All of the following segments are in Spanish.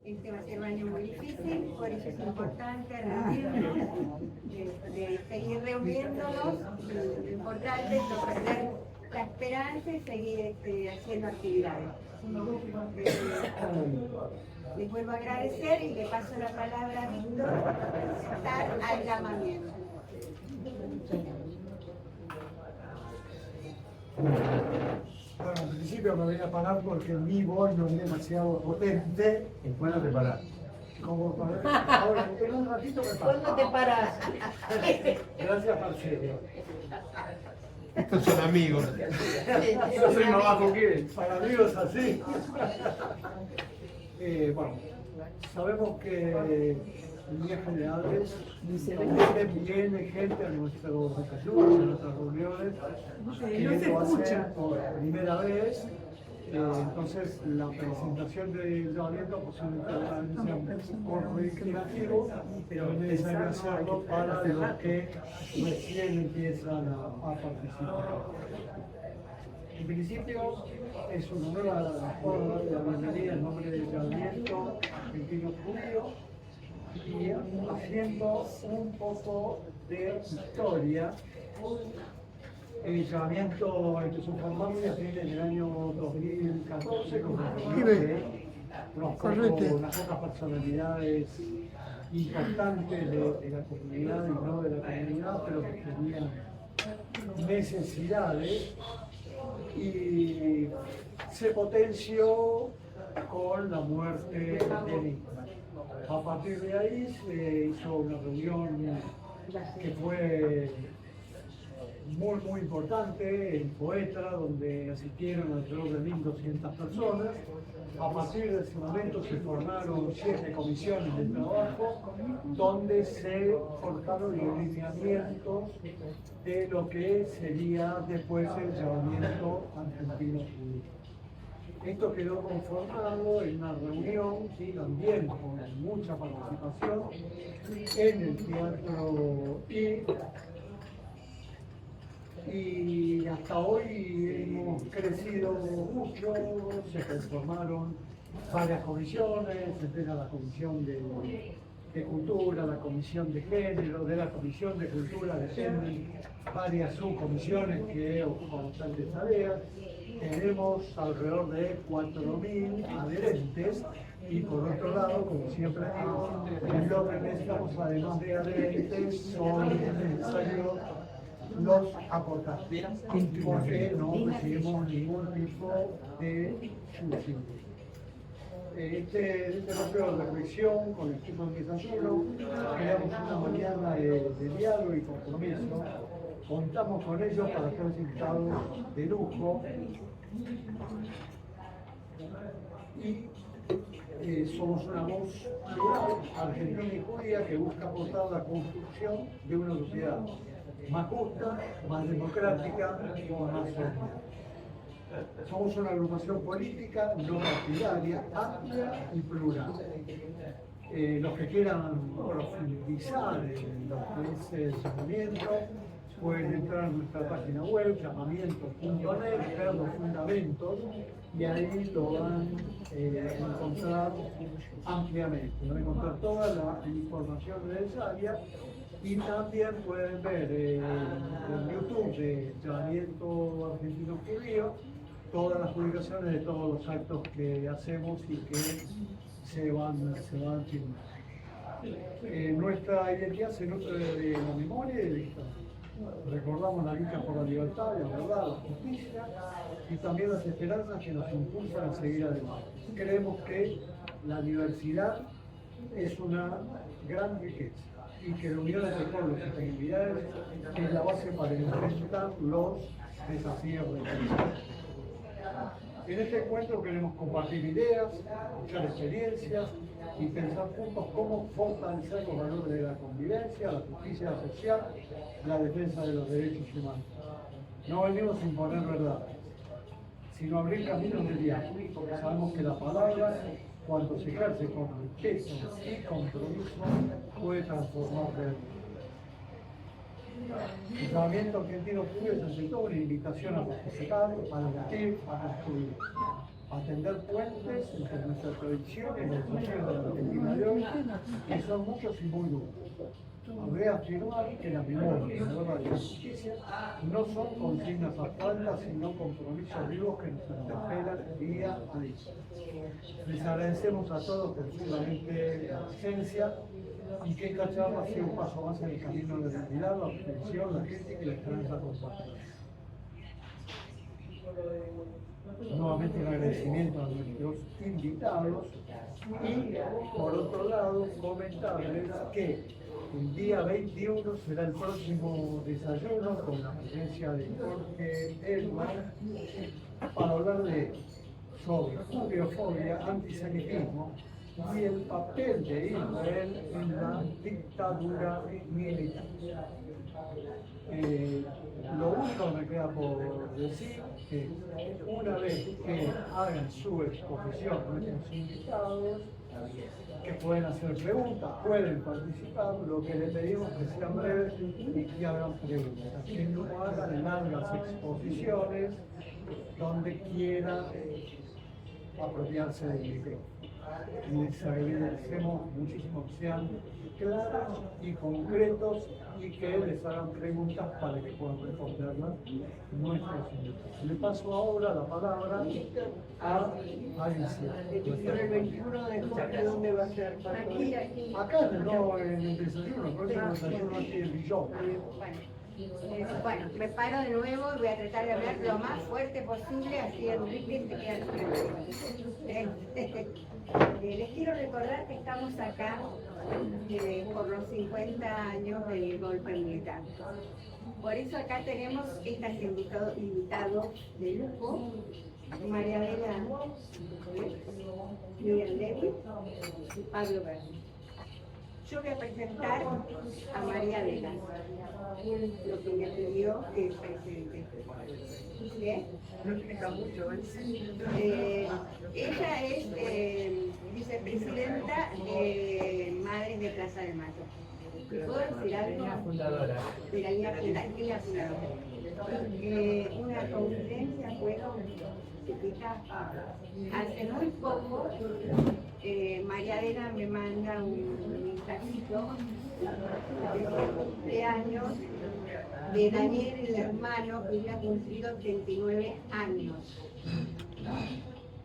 Este va a ser un año muy difícil, por eso es importante reunirnos, de seguir reuniéndonos, lo importante es no perder la esperanza y seguir haciendo actividades. Les vuelvo a agradecer y le paso la palabra a Víctor para dar al llamamiento. Bueno, al principio me voy a parar porque mi voz no es demasiado potente. Después no te parás. Como para... Ahora, en un ratito me paro. ¿Cuándo te paras? Gracias, Marcelo. Estos son amigos. Yo soy más bajo que él. Para amigos así. Bueno, sabemos que en líneas generales viene gente a nuestros desayunos, a nuestras reuniones, que lo hacen por primera vez. Entonces la presentación del llamamiento posiblemente sea un poco reiterativo, pero es necesario hacerlo para los que recién empiezan a participar. En principio es un honor a la bienvenida en nombre del llamamiento argentino judío y haciendo un poco de historia. El llamamiento empezó a formarse a fines del año 2014 con unas pocas personalidades importantes de la comunidad y no de la comunidad, pero que tenían necesidades, y se potenció con la muerte de Nisman. A partir de ahí se hizo una reunión que fue muy importante en Poetra, donde asistieron alrededor de 1.200 personas. A partir de ese momento se formaron 7 comisiones de trabajo, donde se cortaron los lineamientos de lo que sería después el llamamiento argentino judío. Esto quedó conformado en una reunión, ¿sí?, también con mucha participación en el Teatro y hasta hoy hemos crecido mucho. Se conformaron varias comisiones, entre la comisión de cultura, la comisión de género. De la comisión de cultura dependen varias subcomisiones que ocupan bastantes tareas. Tenemos alrededor de 4.000 adherentes y, por otro lado, como siempre digo, lo que necesitamos además de adherentes son necesarios los aportantes, porque no recibimos ningún tipo de subsidio. Este núcleo de reflexión con el equipo de Mizantino creamos una mañana de diálogo y compromiso. Contamos con ellos para ser invitados de lujo y somos una voz plural, argentina y judía, que busca aportar la construcción de una sociedad más justa, más democrática y más sólida. Somos una agrupación política no partidaria, amplia y plural. Los que quieran profundizar en lo que es el llamamiento pueden entrar a nuestra página web, llamamiento.net, ver los fundamentos, y ahí lo van a encontrar ampliamente. Van a encontrar toda la información necesaria. Y también pueden ver en YouTube de Llamamiento Argentino Judío todas las publicaciones de todos los actos que hacemos y que se van filmando. Nuestra identidad se nutre de la memoria y de la historia. Recordamos la lucha por la libertad, la verdad, la justicia y también las esperanzas que nos impulsan a seguir adelante. Creemos que la diversidad es una gran riqueza y que la unión entre pueblos y comunidades es la base para enfrentar los desafíos del país. En este encuentro queremos compartir ideas, escuchar experiencias y pensar juntos cómo fortalecer los valores de la convivencia, la justicia social, la defensa de los derechos humanos. No venimos a imponer verdad, sino a abrir caminos de diálogo, porque sabemos que la palabra, cuando se ejerce con respeto y compromiso, puede transformar realidad. El llamamiento argentino judío es ante todo una invitación a participar, a debatir, a construir. a tender puentes entre nuestra tradición y los desafíos de la Argentina de hoy, que son muchos y muy duros. Habría afirmar que la memoria y la verdad y la justicia no son consignas abstractas, sino compromisos vivos que nos interpelan día a día. Les agradecemos a todos profundamente la presencia y que esta charla sea un paso más en el camino de la unidad, la obtención, la crítica y la esperanza compartida. Nuevamente un agradecimiento a nuestros invitados y por otro lado comentarles que el día 21 será el próximo desayuno con la presencia de Jorge Elman para hablar sobre judeofobia, antisemitismo y el papel de Israel en la dictadura militar. Lo único que me queda por decir es que una vez que hagan su exposición nuestros invitados, que pueden hacer preguntas, pueden participar, lo que les pedimos es que sean breves y que hagan preguntas, que no hagan largas exposiciones donde quieran apropiarse del micrófono. Les agradecemos muchísimo que sean claros y concretos y que les hagan preguntas para que puedan responderlas nuestros invitados. Le paso ahora la palabra a Alicia. El 21 de julio, ¿dónde va a ser? Aquí. Acá, no en el desayuno, el próximo desayuno aquí en Villón. Bueno, me paro de nuevo y voy a tratar de hablar lo más fuerte posible, así Enrique se queda tranquilo. Les quiero recordar que estamos acá por los 50 años del golpe militar. Por eso acá tenemos estos invitados de lujo: María Adela, Miguel Levy y Pablo Verde. Yo voy a presentar a María Adela, lo que me pidió el presidente. ¿Bien? Ella es vicepresidenta de Madres de Plaza del Mayo. ¿Puedo decir algo? De la línea fundadora. Una conferencia hace muy poco María Adela me manda un mensajito de años de Daniel, el hermano, que ya ha cumplido 39 años.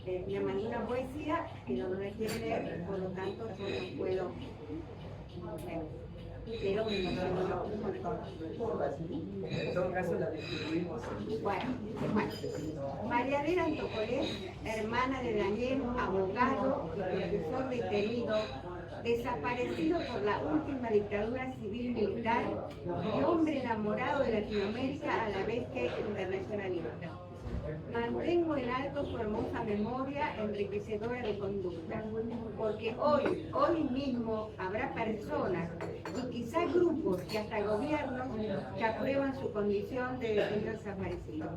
Me mandó una poesía que no la quiere leer, por lo tanto yo no puedo. Pero me emocionó un montón. En todo caso la distribuimos. Bueno, María Adela Antopolés, hermana de Daniel, abogado y profesor detenido, desaparecido por la última dictadura civil-militar y hombre enamorado de Latinoamérica a la vez que internacionalista. Mantengo en alto su hermosa memoria enriquecedora de conducta, porque hoy mismo habrá personas y quizás grupos y hasta gobiernos que aprueban su condición de detenido desaparecido.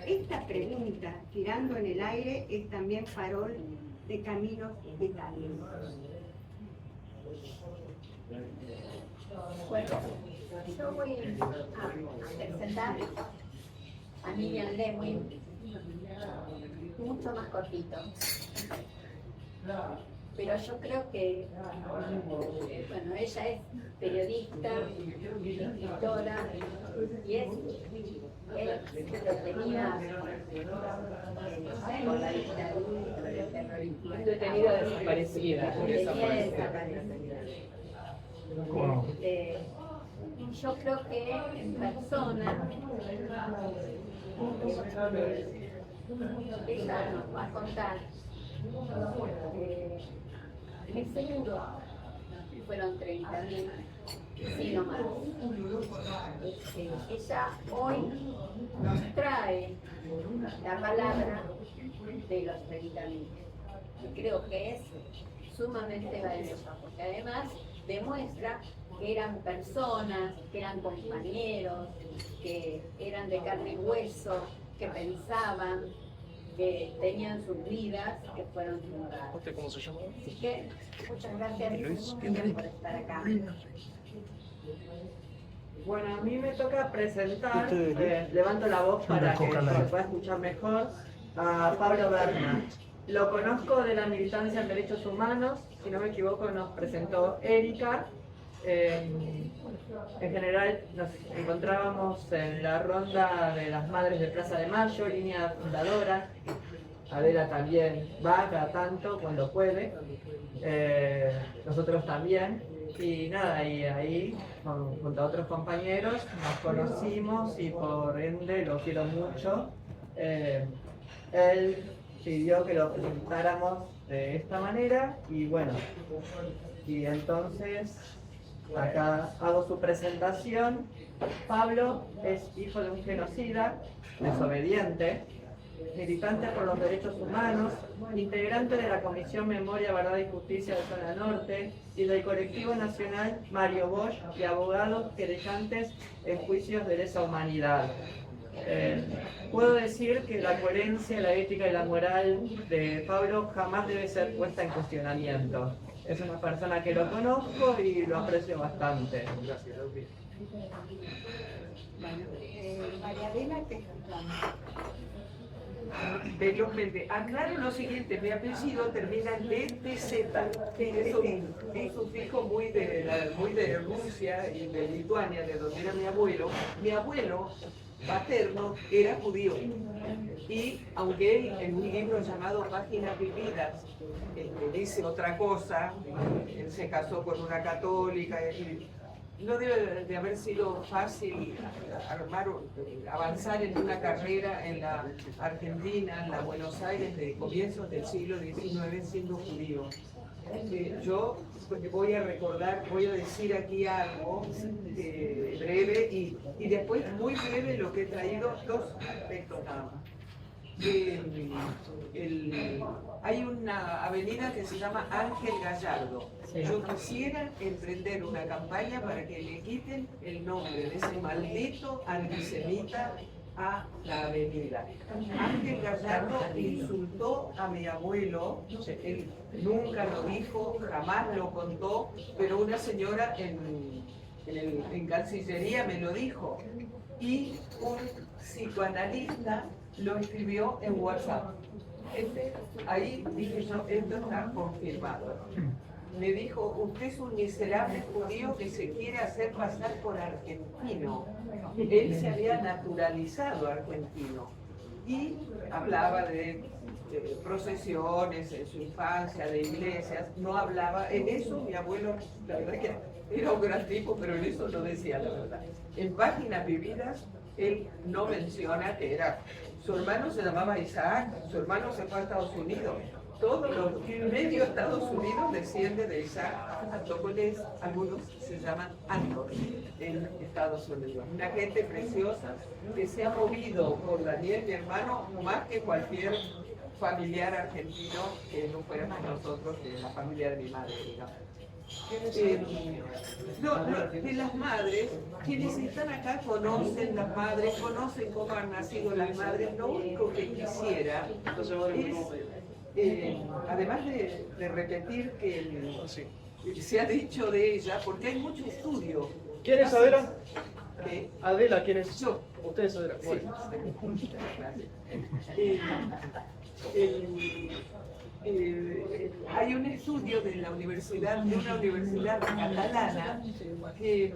Esta pregunta, girando en el aire, es también farol de caminos vitales. Bueno, yo voy a presentar a Miriam Levy, mucho más cortito. Pero yo creo que, bueno, ella es periodista, escritora y es detenida por la dictadura, por el terrorismo. Detenida desaparecida. Wow. Yo creo que en persona ella nos va a contar, es seguro, fueron 30.000, sí, no más. Ella hoy nos trae la palabra de los 30.000. Y creo que es sumamente valiosa, porque además demuestra que eran personas, que eran compañeros, que eran de carne y hueso, que pensaban, que tenían sus vidas, que fueron fundadas. ¿Cómo se llama? Así que muchas gracias por estar acá. Bueno, a mí me toca presentar, levanto la voz para que se pueda escuchar mejor. a Pablo Berna. Lo conozco de la militancia en derechos humanos, si no me equivoco nos presentó Erika. En general nos encontrábamos en la ronda de las madres de Plaza de Mayo, línea fundadora. Adela también va cada tanto cuando puede, nosotros también. Y nada, y ahí junto a otros compañeros nos conocimos y por ende lo quiero mucho. Él pidió que lo presentáramos de esta manera y bueno, y entonces acá hago su presentación. Pablo es hijo de un genocida, desobediente, militante por los derechos humanos, integrante de la Comisión Memoria, Verdad y Justicia de Zona Norte y del colectivo nacional Mario Bosch de abogados querellantes en juicios de lesa humanidad. Puedo decir que la coherencia, la ética y la moral de Pablo jamás debe ser puesta en cuestionamiento. Es una persona que lo conozco y lo aprecio bastante. Gracias, Laura. Bueno, María Adela, ¿qué contamos? Velozmente, aclaro lo siguiente, mi apellido termina en DTZ, es un sufijo muy de Rusia y de Lituania, de donde era mi abuelo. Mi abuelo paterno era judío y aunque él en un libro llamado Páginas Vividas dice otra cosa, él se casó con una católica y no debe de haber sido fácil avanzar en una carrera en la Argentina, en la Buenos Aires de comienzos del siglo XIX siendo judío. Yo voy a recordar, voy a decir aquí algo breve y después muy breve lo que he traído, dos aspectos nada más. Hay una avenida que se llama Ángel Gallardo. Yo quisiera emprender una campaña para que le quiten el nombre de ese maldito antisemita a la avenida. Ángel Gallardo insultó a mi abuelo, él nunca lo dijo, jamás lo contó, pero una señora en Cancillería me lo dijo. Y un psicoanalista lo escribió en WhatsApp. Ahí dije yo, esto está confirmado. Me dijo, usted es un miserable judío que se quiere hacer pasar por argentino. Él se había naturalizado argentino y hablaba de procesiones en su infancia, de iglesias, no hablaba, en eso mi abuelo, la verdad que era un gran tipo, pero en eso no decía la verdad. En Páginas Vividas, él no menciona que era, su hermano se llamaba Isaac, su hermano se fue a Estados Unidos, todos los medio Estados Unidos descienden de Isaac, algunos se llaman Andor en Estados Unidos. Una gente preciosa que se ha movido por Daniel, mi hermano, más que cualquier familiar argentino que no fuéramos nosotros, de la familia de mi madre, digamos. De las madres, quienes están acá conocen las madres, conocen cómo han nacido las madres. Lo único que quisiera es, además de repetir que se ha dicho de ella, porque hay mucho estudio. ¿Quién es Adela? ¿Qué? Adela, ¿quién es? Yo. Ustedes, Adela. Sí. Hay un estudio de una universidad catalana que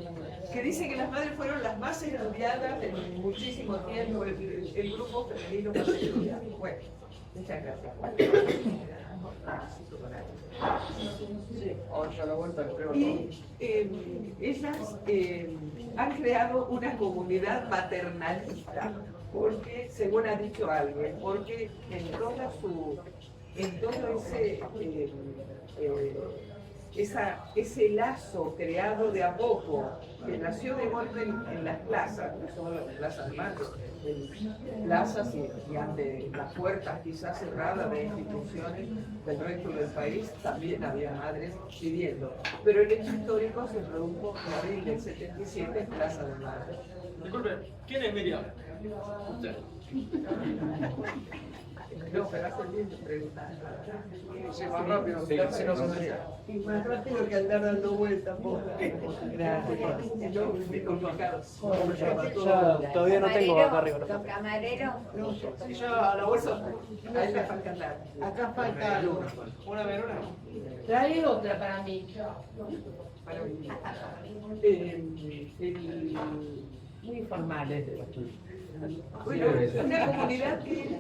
dice que las madres fueron las más estudiadas en muchísimo tiempo, el grupo femenino más estudiado. Bueno, muchas gracias. Y ellas han creado una comunidad maternalista, porque, según ha dicho alguien, porque en todo ese lazo creado de a poco, que nació de golpe en las plazas, no solo las plazas más, en plazas y ante las puertas quizás cerradas de instituciones del resto del país, también había madres pidiendo. Pero el hecho histórico se produjo en abril del 77 en Plaza de Mayo. Disculpe, ¿quién es Miriam? Usted. No, pero hace bien preguntar. Sí, más rápido. Y más rápido que andar dando vueltas. Gracias. No, muy complicados. Todavía no tengo acá arriba. Los camareros. Sí, ya a la bolsa. Ahí me falta andar. Acá falta una verona. Trae otra para mí. Para mí. Muy formales. Bueno, una comunidad que,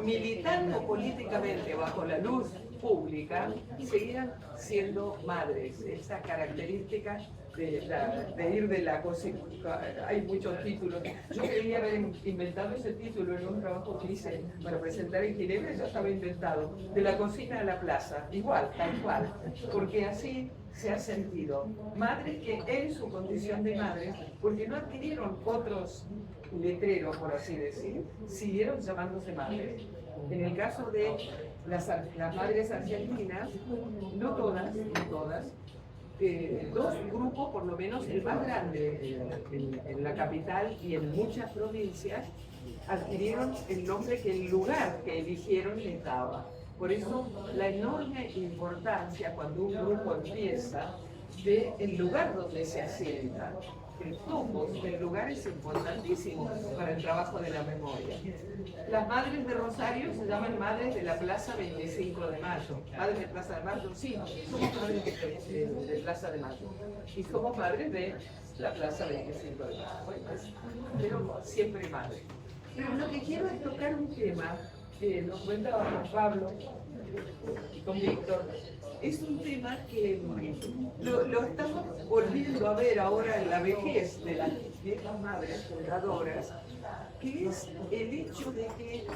militando políticamente bajo la luz pública, seguían siendo madres. Esa característica de ir de la cocina. Hay muchos títulos. Yo quería haber inventado ese título en un trabajo que hice para presentar en Ginebra, ya estaba inventado. De la cocina a la plaza, igual, tal cual. Porque así se ha sentido. Madres que en su condición de madres, porque no adquirieron otros letreros, por así decir, siguieron llamándose madres. En el caso de las madres argentinas, no todas, dos grupos, por lo menos el más grande en la capital y en muchas provincias, adquirieron el nombre que el lugar que eligieron les daba. Por eso la enorme importancia cuando un grupo empieza del lugar donde se asienta. El topos del lugar es importantísimo para el trabajo de la memoria. Las madres de Rosario se llaman madres de la Plaza 25 de Mayo. Madres de Plaza de Mayo, sí, somos madres de Plaza de Mayo. Y somos madres de la Plaza 25 de Mayo. Bueno, pero siempre madres. Pero lo que quiero es tocar un tema que nos cuenta con Pablo y con Víctor. Es un tema que lo estamos volviendo a ver ahora en la vejez de las viejas madres fundadoras, que es el hecho de que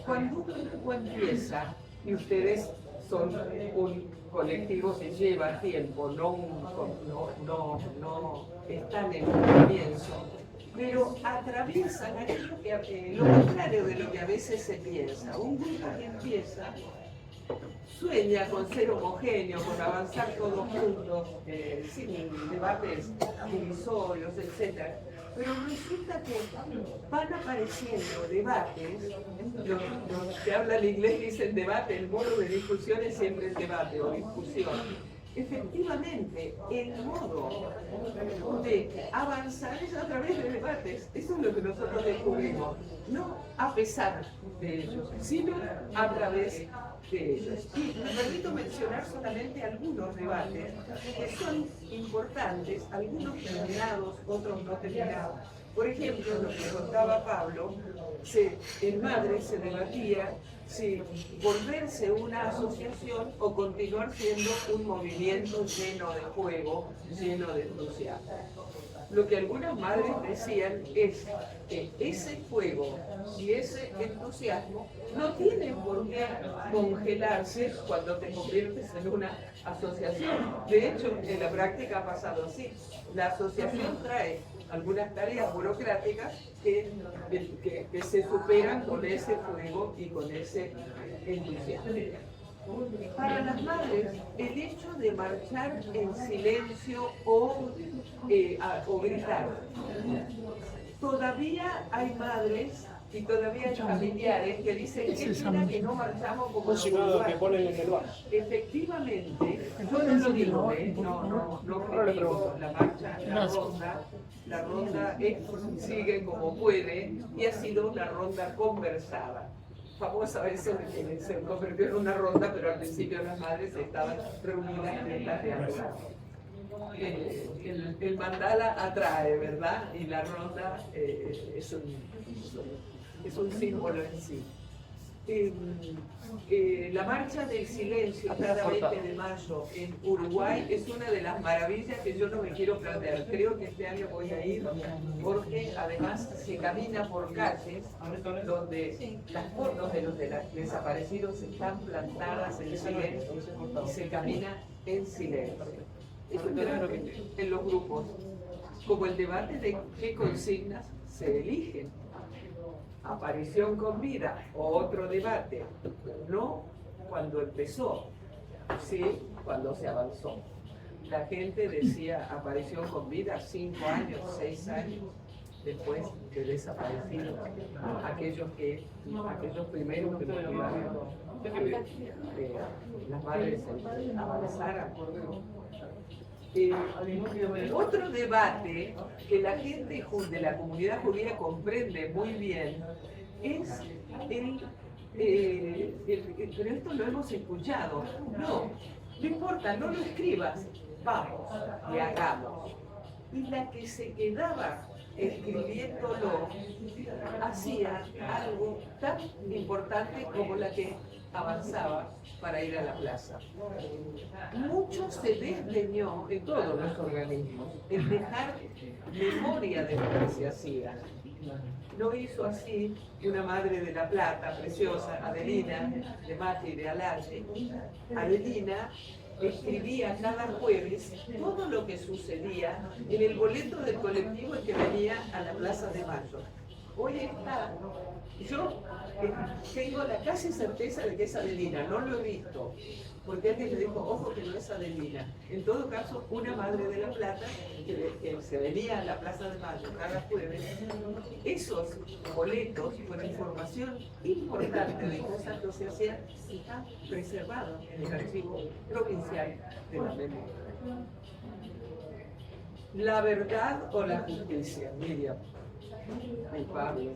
cuando un grupo empieza, y ustedes son un colectivo que lleva tiempo, no están en el comienzo, pero atraviesan aquello que, lo contrario de lo que a veces se piensa. Un grupo que empieza sueña con ser homogéneo, con avanzar todos juntos, sin debates divisorios, etc. Pero resulta que van apareciendo debates, los que hablan inglés dicen debate, el modo de discusión es siempre el debate o discusión. Efectivamente, el modo de avanzar es a través de debates. Eso es lo que nosotros descubrimos. No a pesar de ellos, sino a través de ellos. Y me permito mencionar solamente algunos debates que son importantes, algunos terminados, otros no terminados. Por ejemplo, lo que contaba Pablo, en Madres se debatía si volverse una asociación o continuar siendo un movimiento lleno de juego, lleno de entusiasmo. Lo que algunas madres decían es que ese fuego y ese entusiasmo no tienen por qué congelarse cuando te conviertes en una asociación. De hecho, en la práctica ha pasado así. La asociación trae algunas tareas burocráticas que se superan con ese fuego y con ese entusiasmo. Para las madres, el hecho de marchar en silencio o gritar, todavía hay madres y todavía hay familiares que dicen que no marchamos como los uruguayos. Efectivamente, yo no lo digo, no critico la marcha, la ronda sigue como puede y ha sido una ronda conversada. Famosa eso de que se convirtió en una ronda, pero al principio las madres estaban reunidas en el teatro. El mandala atrae, ¿verdad? Y la ronda es un símbolo en sí. La marcha del silencio, cada 20 de mayo en Uruguay, es una de las maravillas que yo no me quiero perder. Creo que este año voy a ir porque además se camina por calles donde las fotos de los desaparecidos están plantadas en silencio y se camina en silencio. Es un debate en los grupos, como el debate de qué consignas se eligen. Aparición con vida, o otro debate, no cuando empezó, sí cuando se avanzó. La gente decía aparición con vida, 5 años, 6 años, después de desaparecidos, aquellos primeros que motivaron las madres avanzaran. Otro debate que la gente de la comunidad judía comprende muy bien es pero esto lo hemos escuchado. No importa, no lo escribas, vamos, y hagamos. Y la que se quedaba escribiéndolo hacía algo tan importante como la que avanzaba para ir a la plaza. Mucho se desdeñó en todos los organismos el dejar memoria de lo que se hacía. Lo hizo así una madre de La Plata, preciosa, Adelina, de Mati, de Alache. Adelina escribía cada jueves todo lo que sucedía en el boleto del colectivo en que venía a la Plaza de Mayo. Hoy está, yo tengo la casi certeza de que es Adelina, no lo he visto, porque alguien le dijo, ojo que no es Adelina. En todo caso, una madre de La Plata que se venía a la Plaza de Mayo cada jueves, esos boletos con información importante de cosas que se hacían están preservados en el archivo provincial de la memoria. La verdad o la justicia, Miriam y Pablo.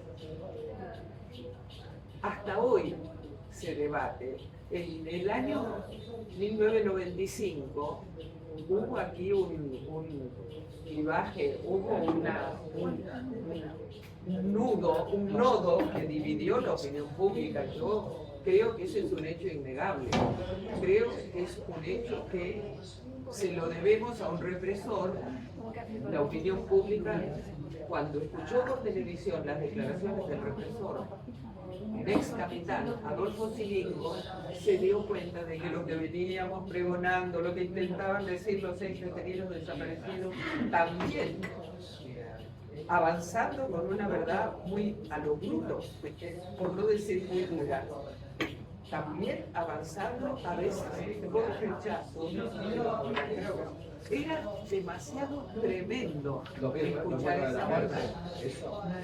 Hasta hoy se debate. En el año 1995 hubo aquí un clivaje, hubo un nodo que dividió la opinión pública. Yo creo que ese es un hecho innegable. Creo que es un hecho que se lo debemos a un represor. La opinión pública, cuando escuchó por televisión las declaraciones del represor, el ex capitán Adolfo Silingo, se dio cuenta de que lo que veníamos pregonando, lo que intentaban decir los ex detenidos desaparecidos, también avanzando con una verdad muy a lo bruto, por no decir muy dura, también avanzando a veces con rechazo. Era demasiado tremendo escuchar esa verdad.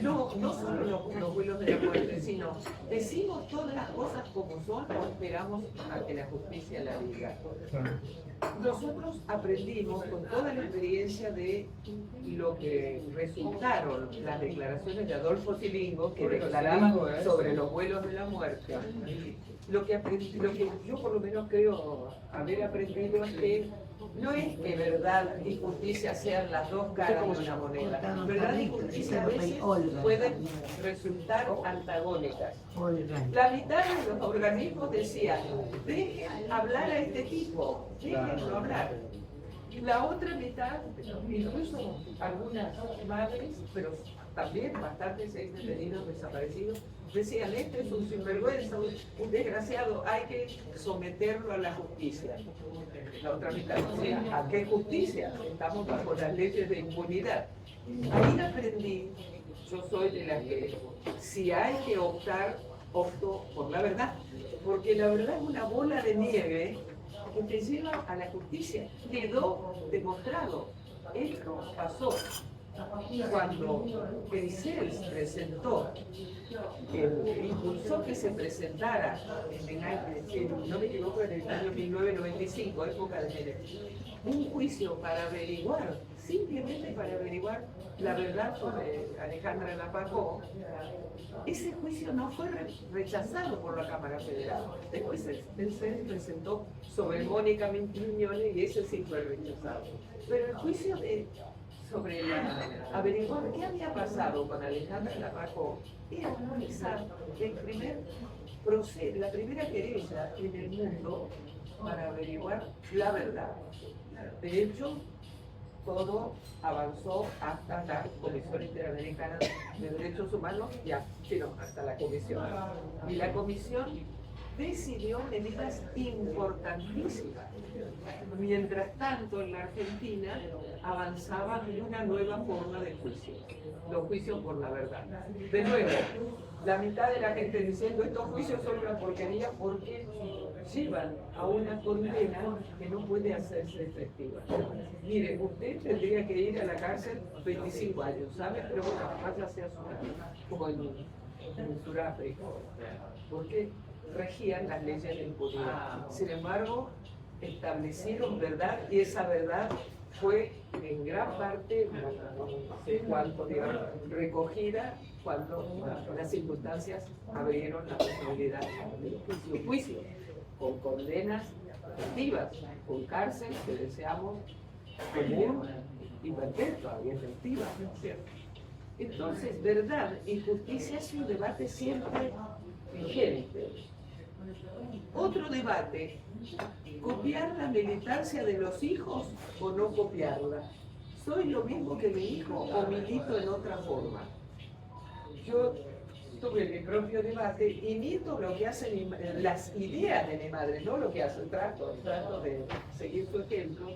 No solo los vuelos de la muerte, sino decimos todas las cosas como son o esperamos a que la justicia la diga. Nosotros aprendimos con toda la experiencia de lo que resultaron las declaraciones de Adolfo Silingo, que declaraban sobre los vuelos de la muerte. Lo que yo por lo menos creo haber aprendido es que no es que verdad y justicia sean las dos caras de una moneda. Verdad y justicia a veces pueden resultar antagónicas. La mitad de los organismos decían, dejen hablar a este tipo, déjenlo hablar. La otra mitad, incluso algunas madres, pero también bastantes ex detenidos desaparecidos, decían, este es un sinvergüenza, un desgraciado, hay que someterlo a la justicia. La otra mitad decía, ¿a qué justicia? Estamos bajo las leyes de impunidad. Ahí aprendí, yo soy de las que, si hay que optar, opto por la verdad, porque la verdad es una bola de nieve que te lleva a la justicia. Quedó demostrado. Esto pasó cuando el CELS presentó, impulsó que se presentara, no me equivoco, en el año 1995, época de Menem, un juicio para averiguar, simplemente para averiguar la verdad sobre Alejandra Lapajó. Ese juicio no fue rechazado por la Cámara Federal. Después el CELS presentó sobre Mónica Miñones y ese sí fue rechazado. Pero el juicio sobre averiguar qué había pasado con Alejandra Lapajó era quizás la primera querella en el mundo para averiguar la verdad. De hecho, todo avanzó hasta la Comisión Interamericana de Derechos Humanos, sino hasta la Comisión. Y la Comisión decidió medidas importantísimas. Mientras tanto, en la Argentina avanzaba una nueva forma de juicio, los juicios por la verdad. De nuevo, la mitad de la gente diciendo estos juicios son una porquería porque llevan a una condena que no puede hacerse efectiva. Mire, usted tendría que ir a la cárcel 25 años, ¿sabe? Pero bueno, váyase a Sudáfrica, como en Sudáfrica, porque regían las leyes de impunidad. Sin embargo, establecieron verdad y esa verdad fue en gran parte, no sé cuánto, digamos, recogida cuando las circunstancias abrieron la posibilidad de juicio, con condenas efectivas, con cárcel que deseamos común y perpetua y efectiva, ¿no es cierto? Entonces, verdad y justicia es un debate siempre vigente. Otro debate, ¿copiar la militancia de los hijos o no copiarla? ¿Soy lo mismo que mi hijo o milito en otra forma? Yo tuve mi propio debate, imito lo que hacen las ideas de mi madre, no lo que hacen, trato de seguir su ejemplo.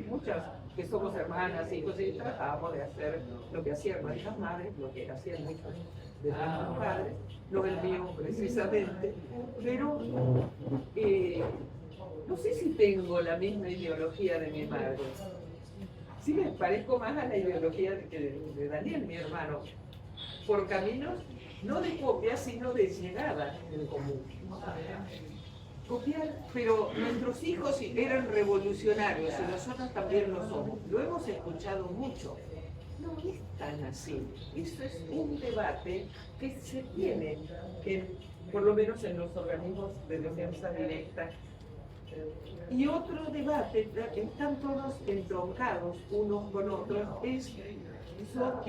Muchas que somos hermanas, hijos, y tratamos de hacer lo que hacían nuestras madres, lo que hacían muchos de nuestros padres, no el mío precisamente, pero no sé si tengo la misma ideología de mi madre. Sí me parezco más a la ideología de Daniel, mi hermano, por caminos no de copia, sino de llegada en común. Copiar, pero nuestros hijos eran revolucionarios y nosotros también lo somos. Lo hemos escuchado mucho. No es tan así. Eso es un debate que se tiene, por lo menos en los organismos de defensa directa. Y otro debate, están todos entroncados unos con otros, y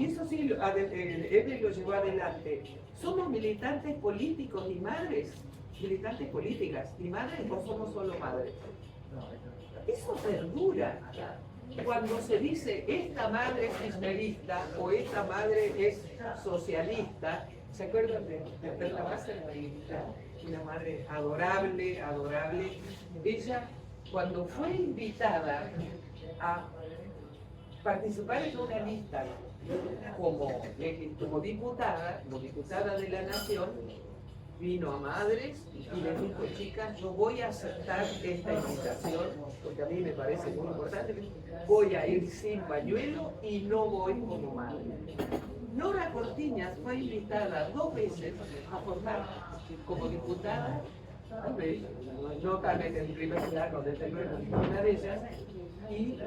eso sí, Evelyn lo llevó adelante. ¿Somos militantes políticos y madres? ¿Militantes políticas y madres o somos solo madres? Eso perdura. Cuando se dice esta madre es kirchnerista o esta madre es socialista, ¿se acuerdan de Perla Basser? Una madre adorable, adorable. Ella, cuando fue invitada a participar en una lista como diputada de la Nación, vino a madres y les dijo, chicas, yo voy a aceptar esta invitación, porque a mí me parece muy importante, voy a ir sin pañuelo y no voy como madre. Nora Cortiñas fue invitada 2 veces a formar como diputada, no tal vez en primer lugar, no desde luego una de ellas, y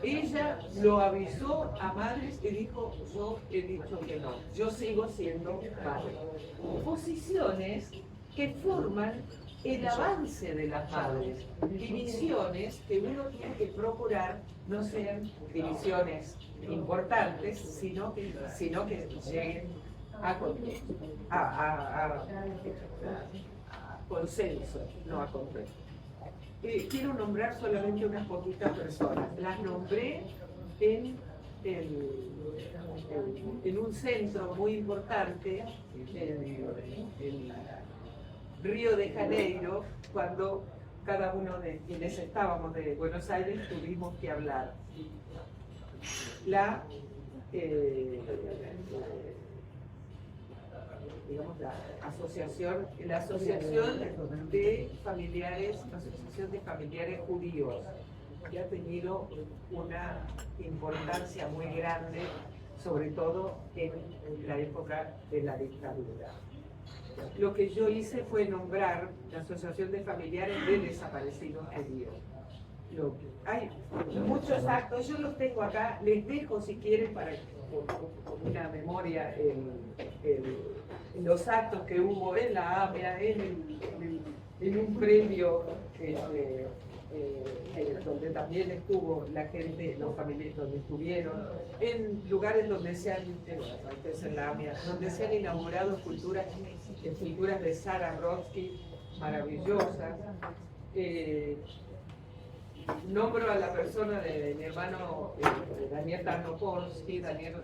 ella lo avisó a madres y dijo, yo he dicho que no, yo sigo siendo madre. Posiciones que forman el avance de las madres, divisiones que uno tiene que procurar no sean divisiones importantes, sino que lleguen a consenso, no a consenso. Quiero nombrar solamente unas poquitas personas. Las nombré en un centro muy importante, en Río de Janeiro, cuando cada uno de quienes estábamos de Buenos Aires tuvimos que hablar. Digamos, la asociación de familiares judíos, que ha tenido una importancia muy grande, sobre todo en la época de la dictadura. Lo que yo hice fue nombrar la Asociación de Familiares de Desaparecidos Judíos. Hay muchos actos, yo los tengo acá, les dejo si quieren para con una memoria los actos que hubo en la AMIA, en un premio donde también estuvo la gente, los familiares donde estuvieron, en lugares donde se han, en la AMIA, donde se han inaugurado esculturas de Sara Brodsky maravillosas. Nombro a la persona de mi hermano Daniel Tarnopolsky. Daniel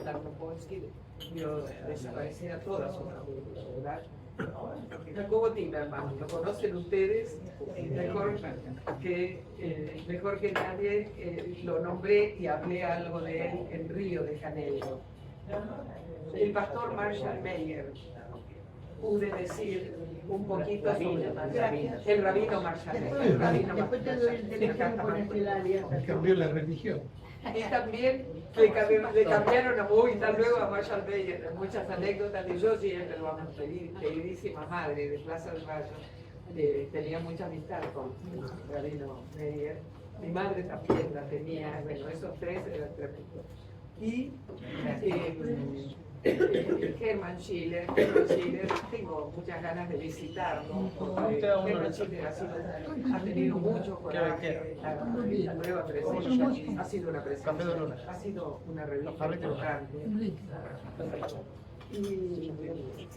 Tarnopolsky vio desaparecer a toda su familia, ¿verdad? Jacobo Timerman, lo conocen ustedes mejor que nadie, lo nombré y hablé algo de él en Río de Janeiro. El pastor Marshall Mayer, pude decir un poquito sobre el rabino Marshall Mayer. El rabino Después te doy el teléfono con Estelaria. Cambió la religión. Y también le cambiaron a hasta luego a Marshall Mayer. Muchas anécdotas de yo siempre lo amo, queridísima madre de Plaza de Mayo. Tenía mucha amistad con el rabino Mayer. Mi madre también la tenía, bueno, esos tres eran tremendos. Y Hermann Schiller, tengo muchas ganas de visitarlo, porque Hermann Schiller ha tenido mucho coraje, la nueva presencia, ha sido una presencia, ha sido una revista importante. Y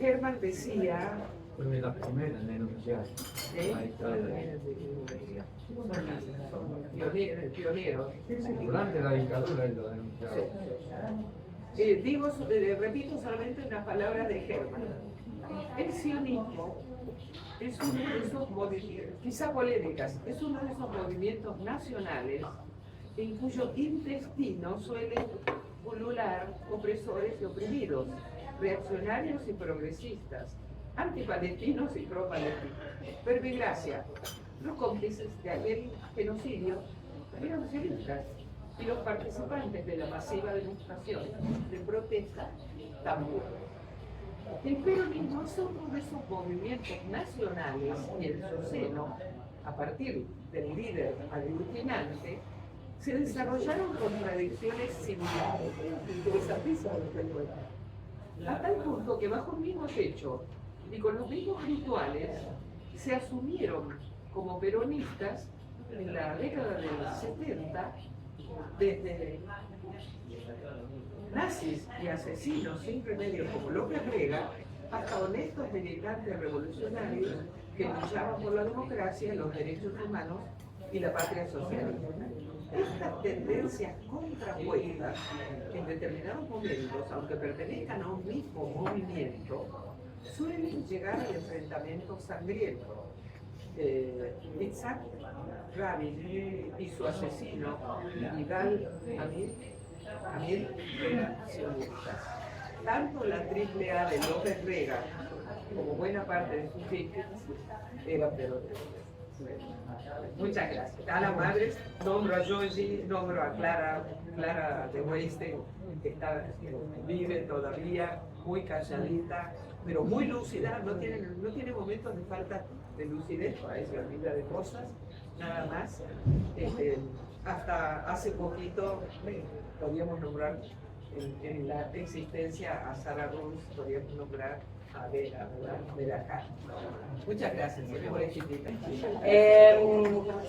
Hermann decía, Fue de las primeras en denunciar. pioneros. Durante la dictadura él lo denunciaba. Repito solamente unas palabras de Hermann. El sionismo es uno de esos movimientos, quizá polémicas, es uno de esos movimientos nacionales en cuyo intestino suelen pulular opresores y oprimidos, reaccionarios y progresistas, antipalestinos y pro-palestinos. Verbigracia, los cómplices de aquel genocidio eran sionistas y los participantes de la masiva demostración de protesta también. El peronismo es uno de esos movimientos nacionales y en su seno, a partir del líder aglutinante, se desarrollaron contradicciones similares, interesantísimas lo que cuenta, a tal punto que bajo el mismo techo y con los mismos rituales se asumieron como peronistas en la década de los 70 desde nazis y asesinos sin remedio como López Rega hasta honestos militantes revolucionarios que luchaban por la democracia, los derechos humanos y la patria socialista. Estas tendencias contrapuestas en determinados momentos, aunque pertenezcan a un mismo movimiento, suelen llegar al enfrentamiento sangriento. Yitzhak Rabin y su asesino, Yigal Amir, eran sionistas. Tanto la AAA de López Rega como buena parte de sus víctimas eran peronistas. Muchas gracias. A las madres, nombro a Joji, nombro a Clara de Weiste, que vive todavía, muy calladita, pero muy lúcida, no tiene momentos de falta de lucidez, ahí se olvida de cosas, nada más. Hasta hace poquito podíamos nombrar en la existencia a Sara Ruz, podíamos nombrar a Vera, Vera Khan. Muchas gracias, señora chiquita.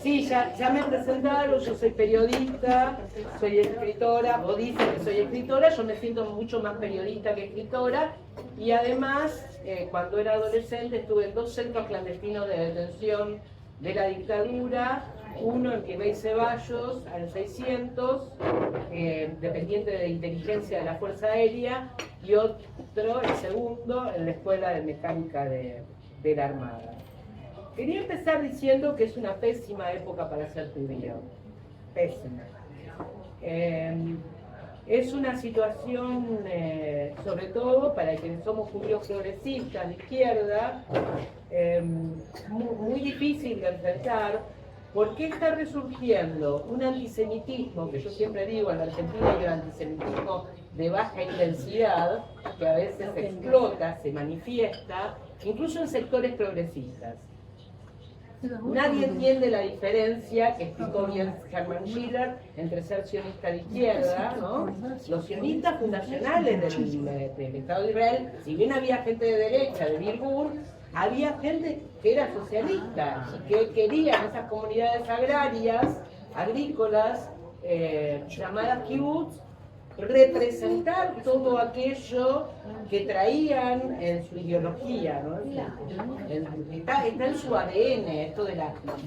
Sí, ya me presentaron, yo soy periodista, soy escritora, o dicen que soy escritora, yo me siento mucho más periodista que escritora, y además, cuando era adolescente estuve en 2 centros clandestinos de detención de la dictadura, uno en Quibay Ceballos, al 600, dependiente de inteligencia de la Fuerza Aérea, y otro, el segundo, en la Escuela de Mecánica de la Armada. Quería empezar diciendo que es una pésima época para ser judío. Pésima. Es una situación, sobre todo para quienes somos judíos progresistas, de izquierda, muy difícil de enfrentar. ¿Por qué está resurgiendo un antisemitismo, que yo siempre digo en la Argentina hay un antisemitismo de baja intensidad, que a veces se explota, se manifiesta, incluso en sectores progresistas? Nadie entiende la diferencia que explicó bien Hermann Schiller entre ser sionista de izquierda, ¿no? Los sionistas fundacionales del Estado de Israel, si bien había gente de derecha, de Bilgur, había gente que era socialista y que querían esas comunidades agrarias, agrícolas, llamadas kibbutz, representar todo aquello que traían en su ideología, ¿no? Está en su ADN esto de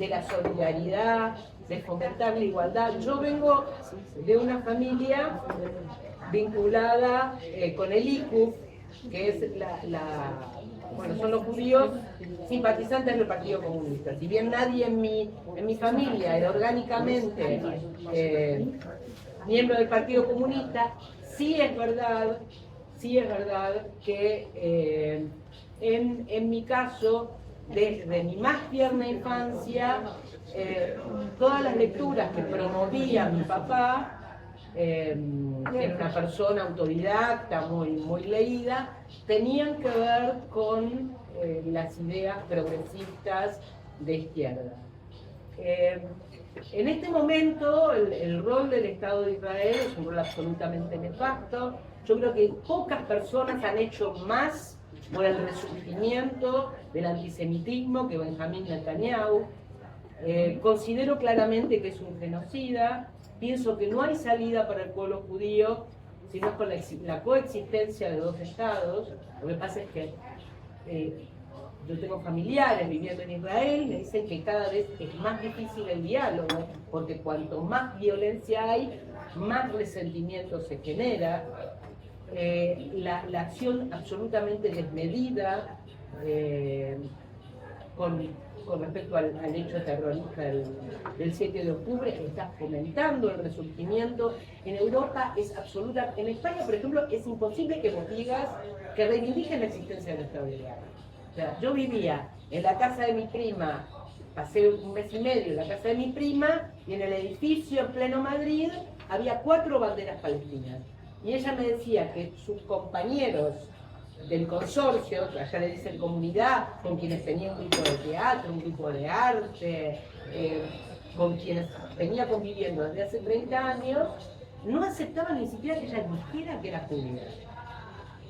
la solidaridad, de fomentar la igualdad. Yo vengo de una familia vinculada con el ICUF, que es bueno, son los judíos simpatizantes del Partido Comunista. Si bien nadie en mi familia era orgánicamente miembro del Partido Comunista, sí es verdad que en mi caso, desde mi más tierna infancia, todas las lecturas que promovía mi papá, que era una persona autodidacta, muy leída, tenían que ver con las ideas progresistas de izquierda. En este momento, el rol del Estado de Israel es un rol absolutamente nefasto. Yo creo que pocas personas han hecho más por el resurgimiento del antisemitismo que Benjamín Netanyahu. Considero claramente que es un genocida. Pienso que no hay salida para el pueblo judío, sino con la coexistencia de dos estados. Lo que pasa es que yo tengo familiares viviendo en Israel y me dicen que cada vez es más difícil el diálogo, porque cuanto más violencia hay, más resentimiento se genera. La acción absolutamente desmedida con respecto al hecho terrorista del 7 de octubre está fomentando el resurgimiento. En Europa es absoluta. En España, por ejemplo, es imposible que vos digas que reivindiquen la existencia del Estado de Israel. O sea, yo vivía en la casa de mi prima, pasé un mes y medio en la casa de mi prima, y en el edificio en pleno Madrid había 4 banderas palestinas. Y ella me decía que sus compañeros del consorcio, que allá le dicen comunidad, con quienes tenía un grupo de teatro, un grupo de arte, con quienes venía conviviendo desde hace 30 años, no aceptaban ni siquiera que ella dijera que era judía.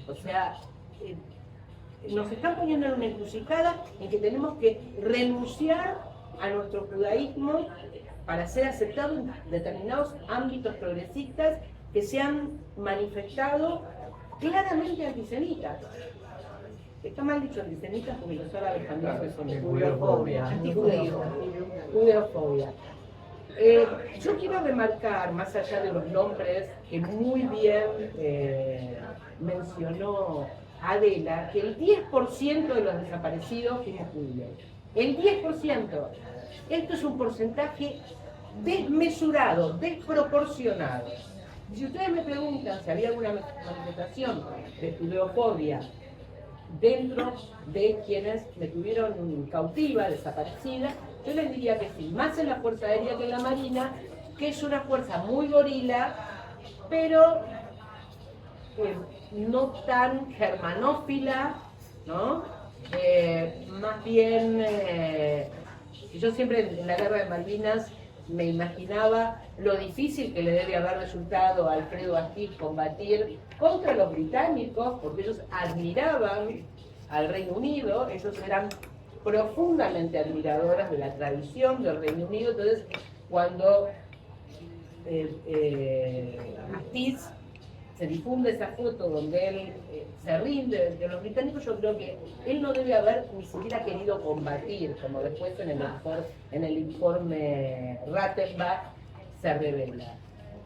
O sea, nos están poniendo en una encrucijada en que tenemos que renunciar a nuestro judaísmo para ser aceptados en determinados ámbitos progresistas que se han manifestado claramente antisemitas. Está mal dicho antisemitas porque los árabes también son Judeofobia. Judeofobia. Yo quiero remarcar, más allá de los nombres que muy bien mencionó Adela, que el 10% de los desaparecidos fuimos judíos. El 10%. Esto es un porcentaje desmesurado, desproporcionado. Si ustedes me preguntan si había alguna manifestación de judeofobia dentro de quienes me tuvieron cautiva, desaparecida, yo les diría que sí, más en la Fuerza Aérea que en la Marina, que es una fuerza muy gorila, pero no tan germanófila, ¿no? Más bien, yo siempre en la Guerra de Malvinas me imaginaba lo difícil que le debe haber resultado a Alfredo Astiz combatir contra los británicos, porque ellos admiraban al Reino Unido, ellos eran profundamente admiradoras de la tradición del Reino Unido. Entonces, cuando Astiz se difunde esa foto donde él se rinde de los británicos, yo creo que él no debe haber ni siquiera querido combatir, como después en el informe Rattenbach se revela.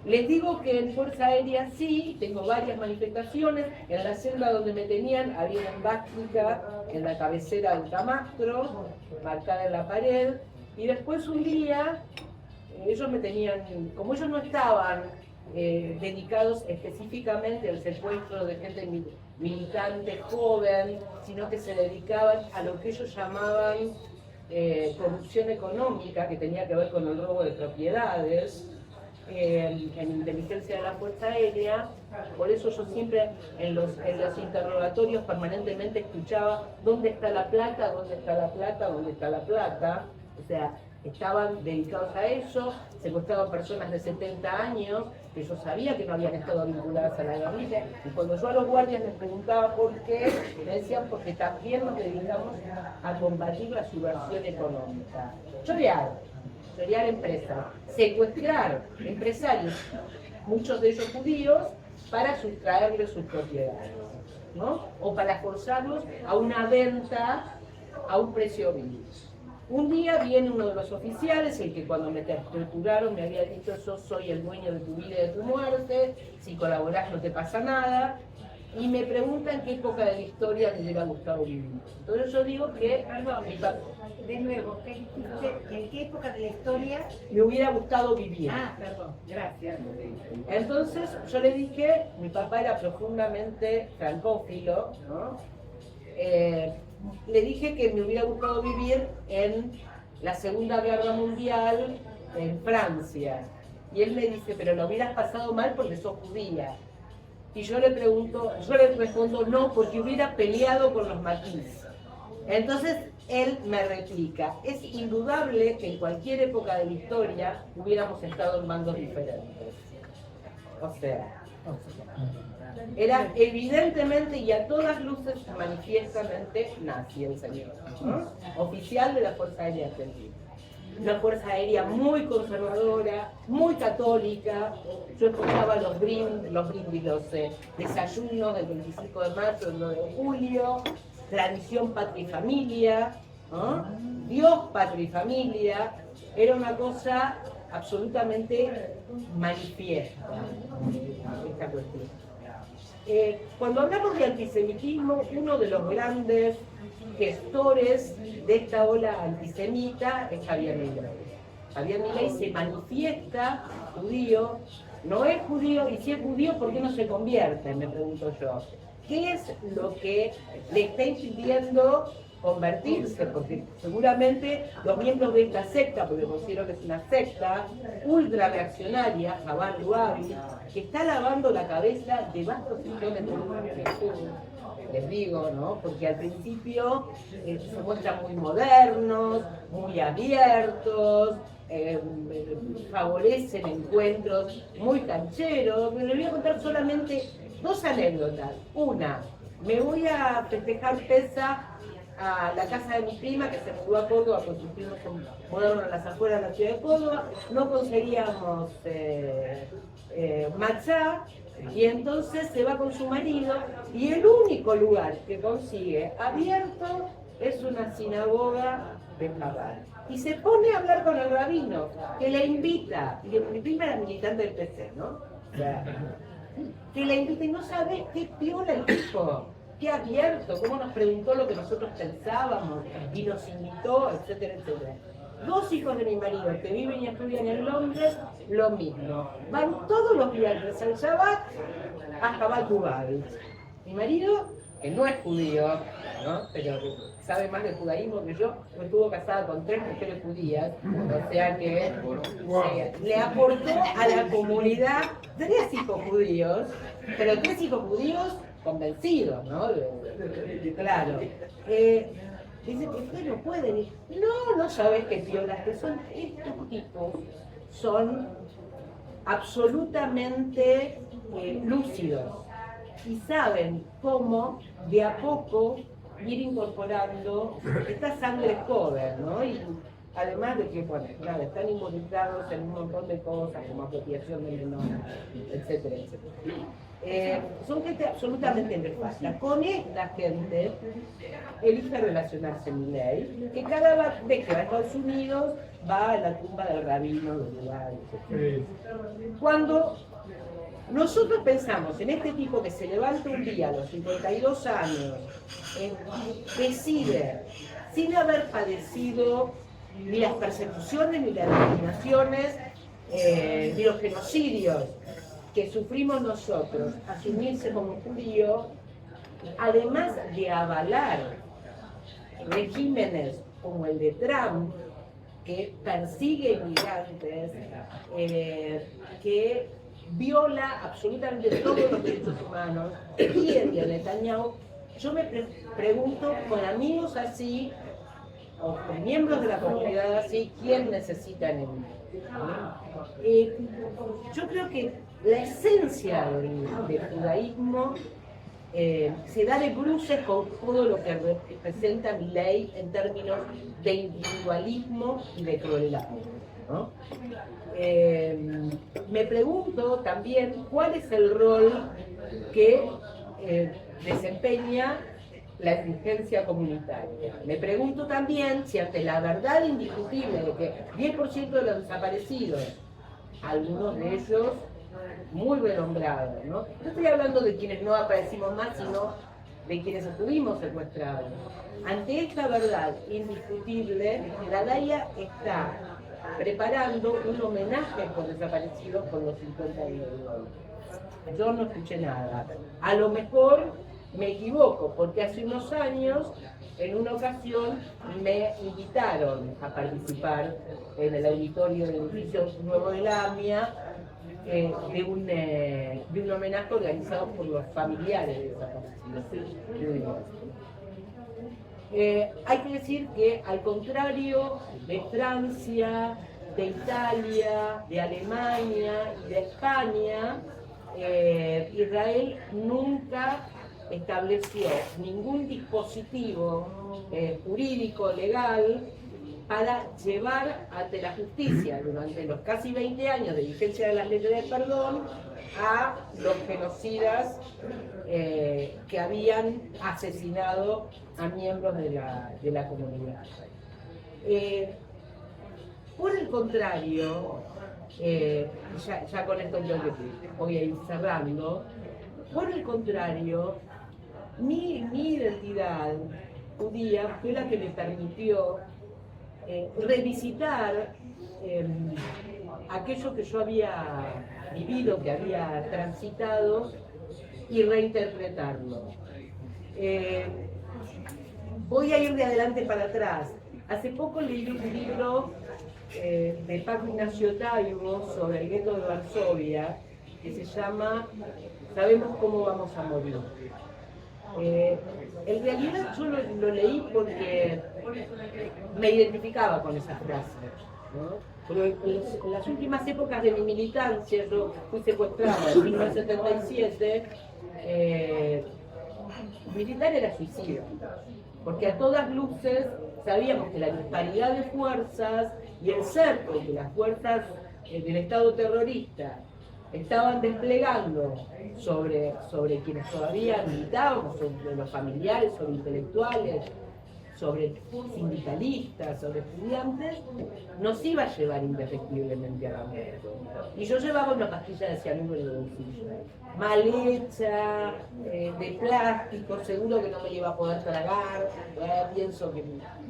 Les digo que en Fuerza Aérea sí, tengo varias manifestaciones. En la celda donde me tenían había una esvástica en la cabecera del camastro, marcada en la pared, y después un día ellos me tenían, como ellos no estaban dedicados específicamente al secuestro de gente militante joven, sino que se dedicaban a lo que ellos llamaban corrupción económica, que tenía que ver con el robo de propiedades, en inteligencia de la Fuerza Aérea. Por eso yo siempre en los interrogatorios permanentemente escuchaba ¿dónde está la plata? ¿Dónde está la plata? ¿Dónde está la plata? O sea, estaban dedicados a eso, secuestraban personas de 70 años, que yo sabía que no habían estado vinculadas a la guerrilla, y cuando yo a los guardias les preguntaba por qué, me decían porque también nos dedicamos a combatir la subversión económica. Chorear empresas, secuestrar empresarios, muchos de ellos judíos, para sustraerles sus propiedades, ¿no? O para forzarlos a una venta a un precio vil. Un día viene uno de los oficiales, el que cuando me torturaron me había dicho: yo soy el dueño de tu vida y de tu muerte, si colaborás no te pasa nada. y me preguntan qué época de la historia me hubiera gustado vivir. Entonces yo digo que De nuevo, ¿qué dijiste? ¿En qué época de la historia? me hubiera gustado vivir. Ah, perdón, gracias. Entonces yo le dije, mi papá era profundamente francófilo, ¿no? Le dije que me hubiera gustado vivir en la Segunda Guerra Mundial en Francia. Y él me dice, pero lo hubieras pasado mal porque sos judía. Y yo le respondo, no, porque hubiera peleado con los maquis. Entonces él me replica, es indudable que en cualquier época de la historia hubiéramos estado en bandos diferentes. O sea, era evidentemente y a todas luces manifiestamente nazi el señor, ¿no? Oficial de la Fuerza Aérea Argentina. Una fuerza aérea muy conservadora, muy católica. Yo escuchaba los desayunos del 25 de marzo, del 9 de julio, tradición patria y familia, ¿no? Dios, patria y familia. Era una cosa absolutamente manifiesta, esta cuestión. Cuando hablamos de antisemitismo, uno de los grandes gestores de esta ola antisemita es Javier Milei. Javier Milei se manifiesta judío, no es judío, y si es judío, ¿por qué no se convierte? Me pregunto yo. ¿Qué es lo que le está impidiendo convertirse? Porque seguramente los miembros de esta secta, porque considero que es una secta ultra reaccionaria, Jabal Louabi, que está lavando la cabeza de vastos millones de Jesús, les digo, ¿no? Porque al principio se muestran muy modernos, muy abiertos, favorecen encuentros muy cancheros. Les voy a contar solamente dos anécdotas. Una, me voy a festejar Pesa a la casa de mi prima que se mudó a Córdoba, porque sus primos son modernos en las afueras de la ciudad de Córdoba, no conseguíamos matzá, y entonces se va con su marido, y el único lugar que consigue abierto es una sinagoga de Chabad. Y se pone a hablar con el rabino, que le invita, y mi prima era militante del PC, ¿no? O sea, que le invita, y no sabés qué piola el tipo. Qué abierto, cómo nos preguntó lo que nosotros pensábamos y nos invitó, etcétera, etcétera. Dos hijos de mi marido que viven y estudian en Londres, lo mismo. Van todos los viernes al Shabbat a Jabal Louabi. Mi marido, que no es judío, ¿no? Pero sabe más del judaísmo que yo, estuvo casada con 3 mujeres judías, o sea que le aportó a la comunidad 3 hijos judíos, pero 3 hijos judíos convencidos, ¿no? Claro. Dice que ustedes no pueden ir. No sabes qué piolas que son. Estos tipos son absolutamente lúcidos y saben cómo de a poco ir incorporando esta sangre joven, ¿no? Y además de que, bueno, nada, están involucrados en un montón de cosas como apropiación de menores, etcétera, etcétera. Son gente absolutamente nefasta. Con esta gente elige relacionarse Milei, que cada vez que va a Estados Unidos va a la tumba del rabino del lugar, etc. Cuando nosotros pensamos en este tipo que se levanta un día a los 52 años, decide, sin haber padecido ni las persecuciones, ni las discriminaciones, ni los genocidios que sufrimos nosotros, asumirse como judío, además de avalar regímenes como el de Trump, que persigue inmigrantes, que viola absolutamente todos los derechos humanos, y el de Netanyahu, yo me pregunto, con amigos así, o con miembros de la comunidad así, ¿quién necesita enemigos? Yo creo que la esencia del judaísmo se da de bruces con todo lo que representa Milei en términos de individualismo y de crueldad, ¿no? Me pregunto también cuál es el rol que desempeña la exigencia comunitaria. Me pregunto también si ante la verdad indiscutible de que 10% de los desaparecidos, algunos de ellos muy renombrados, ¿no? No estoy hablando de quienes no aparecimos más, sino de quienes estuvimos secuestrados. Ante esta verdad indiscutible, la DAIA está preparando un homenaje por desaparecidos por los 50 años de hoy. Yo no escuché nada. A lo mejor me equivoco, porque hace unos años, en una ocasión, me invitaron a participar en el auditorio del edificio nuevo de la AMIA de un homenaje organizado por los familiares de desaparecidos. Hay que decir que, al contrario de Francia, de Italia, de Alemania y de España, Israel nunca estableció ningún dispositivo jurídico, legal, para llevar ante la justicia durante los casi 20 años de vigencia de las leyes de perdón a los genocidas que habían asesinado a miembros de la comunidad. Por el contrario, ya con esto yo voy a ir cerrando, por el contrario, mi identidad judía fue la que me permitió revisitar aquello que yo había vivido, que había transitado, y reinterpretarlo. Voy a ir de adelante para atrás. Hace poco leí un libro de Paco Ignacio Taibo sobre el gueto de Varsovia, que se llama Sabemos cómo vamos a morir. En realidad yo lo leí porque me identificaba con esa frase, ¿no? Porque en las últimas épocas de mi militancia, yo fui secuestrada en 1977, militar era suicida, porque a todas luces sabíamos que la disparidad de fuerzas y el cerco que las fuerzas del Estado terrorista estaban desplegando sobre quienes todavía militábamos, sobre los familiares, sobre intelectuales, sobre sindicalistas, sobre estudiantes, nos iba a llevar indefectiblemente a la muerte. Y yo llevaba una pastilla de cianuro en el bolsillo, mal hecha, de plástico, seguro que no me iba a poder tragar. Pienso que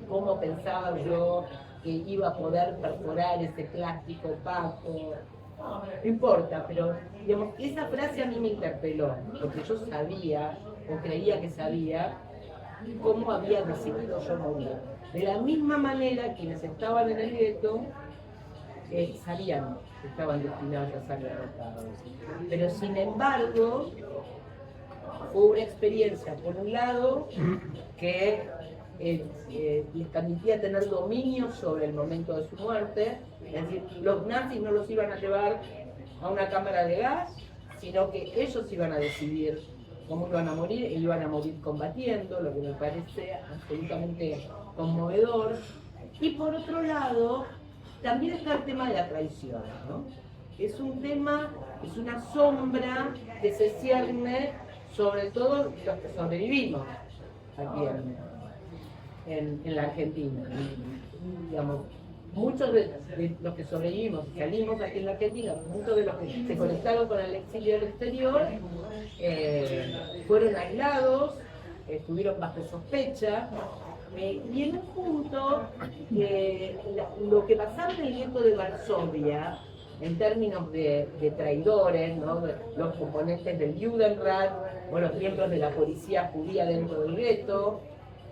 cómo pensaba yo que iba a poder perforar ese plástico opaco. No importa, pero digamos, esa frase a mí me interpeló, porque yo sabía, o creía que sabía, cómo había decidido yo morir. De la misma manera, quienes estaban en el gueto sabían que estaban destinados a ser derrotados. Pero sin embargo, fue una experiencia, por un lado, que les permitía tener dominio sobre el momento de su muerte. Es decir, los nazis no los iban a llevar a una cámara de gas, sino que ellos iban a decidir cómo iban a morir, e iban a morir combatiendo, lo que me parece absolutamente conmovedor. Y por otro lado, también está el tema de la traición, ¿no? Es un tema, es una sombra que se cierne sobre todo los que sobrevivimos aquí en la Argentina. Digamos, muchos de los que sobrevivimos y salimos aquí en la Argentina, muchos de los que se conectaron con el exilio del exterior, fueron aislados, estuvieron bajo sospecha, y en un punto, lo que pasaba en el gueto de Varsovia, en términos de traidores, ¿no? Los componentes del Judenrat, o los miembros de la policía judía dentro del gueto,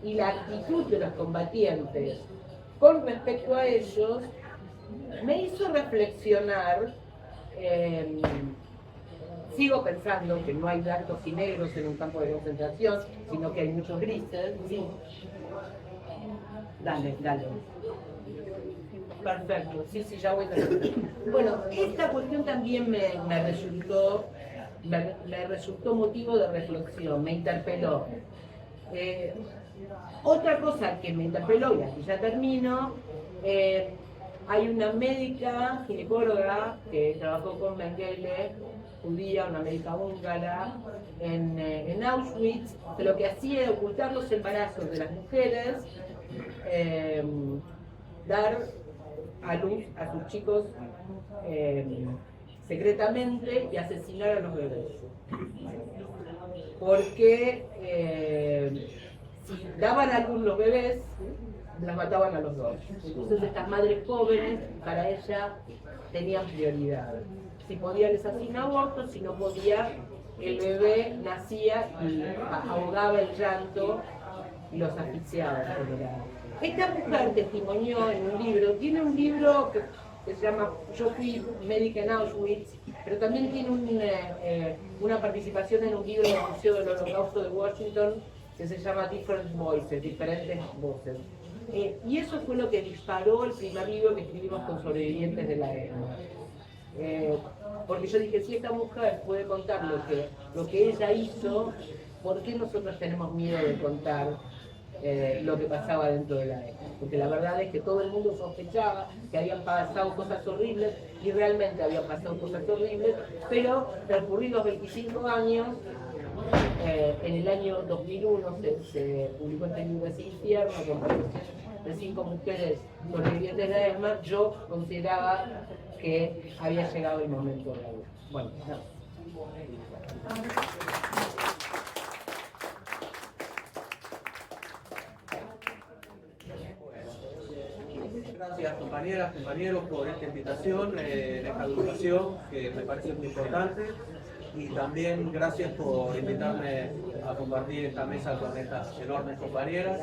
y la actitud de los combatientes con respecto a ellos, me hizo reflexionar. Sigo pensando que no hay blancos y negros en un campo de concentración, sino que hay muchos grises. Sí. Dale. Perfecto, sí, ya voy a terminar. Bueno, esta cuestión también me resultó motivo de reflexión, me interpeló. Otra cosa que me interpeló, y aquí ya termino, hay una médica ginecóloga que trabajó con Mengele, judía, una médica húngara, en Auschwitz, que lo que hacía era ocultar los embarazos de las mujeres, dar a luz a sus chicos secretamente y asesinar a los bebés. Porque si daban a luz los bebés, las mataban a los dos. Entonces estas madres jóvenes, para ella, tenían prioridad. Si podía les hacían aborto, si no podía, el bebé nacía y ahogaba el llanto y los asfixiaba en general. Esta mujer testimonió en un libro, tiene un libro que se llama Yo fui médica en Auschwitz, pero también tiene una participación en un libro del Museo del Holocausto de Washington que se llama Different Voices, diferentes voces. Y eso fue lo que disparó el primer libro que escribimos con sobrevivientes de la ESMA. Porque yo dije, si esta mujer puede contar lo que ella hizo, ¿por qué nosotros tenemos miedo de contar lo que pasaba dentro de la ESMA? Porque la verdad es que todo el mundo sospechaba que habían pasado cosas horribles, y realmente habían pasado cosas horribles, pero transcurridos 25 años, en el año 2001 se publicó este libro de Infierno, con participación de 5 mujeres sobrevivientes de la ESMA. Yo consideraba que había llegado el momento de hablar. Bueno, no. Gracias compañeras, compañeros por esta invitación, esta agrupación que me parece muy importante, y también gracias por invitarme a compartir esta mesa con estas enormes compañeras.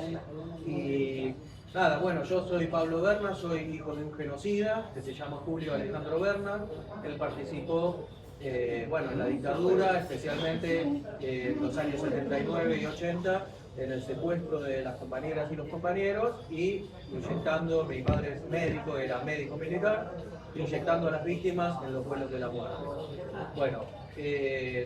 Y nada, bueno, yo soy Pablo Berna, soy hijo de un genocida que se llama Julio Alejandro Berna. Él participó en la dictadura, especialmente en los años 79 y 80, en el secuestro de las compañeras y los compañeros, y inyectando, mi padre es médico, era médico militar, inyectando a las víctimas en los vuelos de la muerte. Bueno,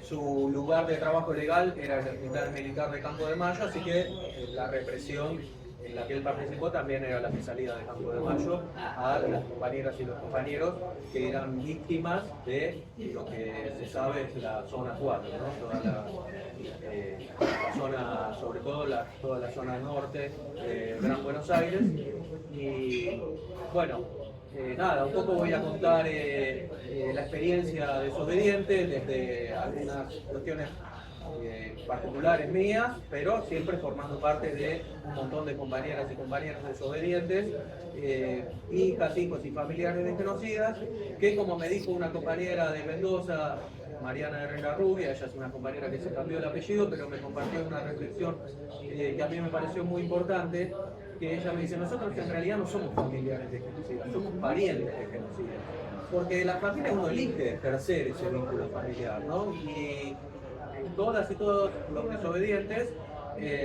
su lugar de trabajo legal era el Hospital Militar de Campo de Mayo, así que la represión en la que él participó también era la salida de Campo de Mayo a las compañeras y los compañeros que eran víctimas de lo que se sabe es la zona 4, ¿no? Toda la zona, sobre todo toda la zona norte de Gran Buenos Aires. Y bueno, nada, un poco voy a contar la experiencia desobediente desde algunas cuestiones particulares mías, pero siempre formando parte de un montón de compañeras y compañeros desobedientes, hijas, hijos y familiares de genocidas, que, como me dijo una compañera de Mendoza, Mariana Herrera Rubia, ella es una compañera que se cambió el apellido, pero me compartió una reflexión que a mí me pareció muy importante, que ella me dice, nosotros en realidad no somos familiares de genocidas, somos parientes de genocidas, porque la familia uno elige ejercer ese vínculo familiar, ¿no? Y todas y todos los desobedientes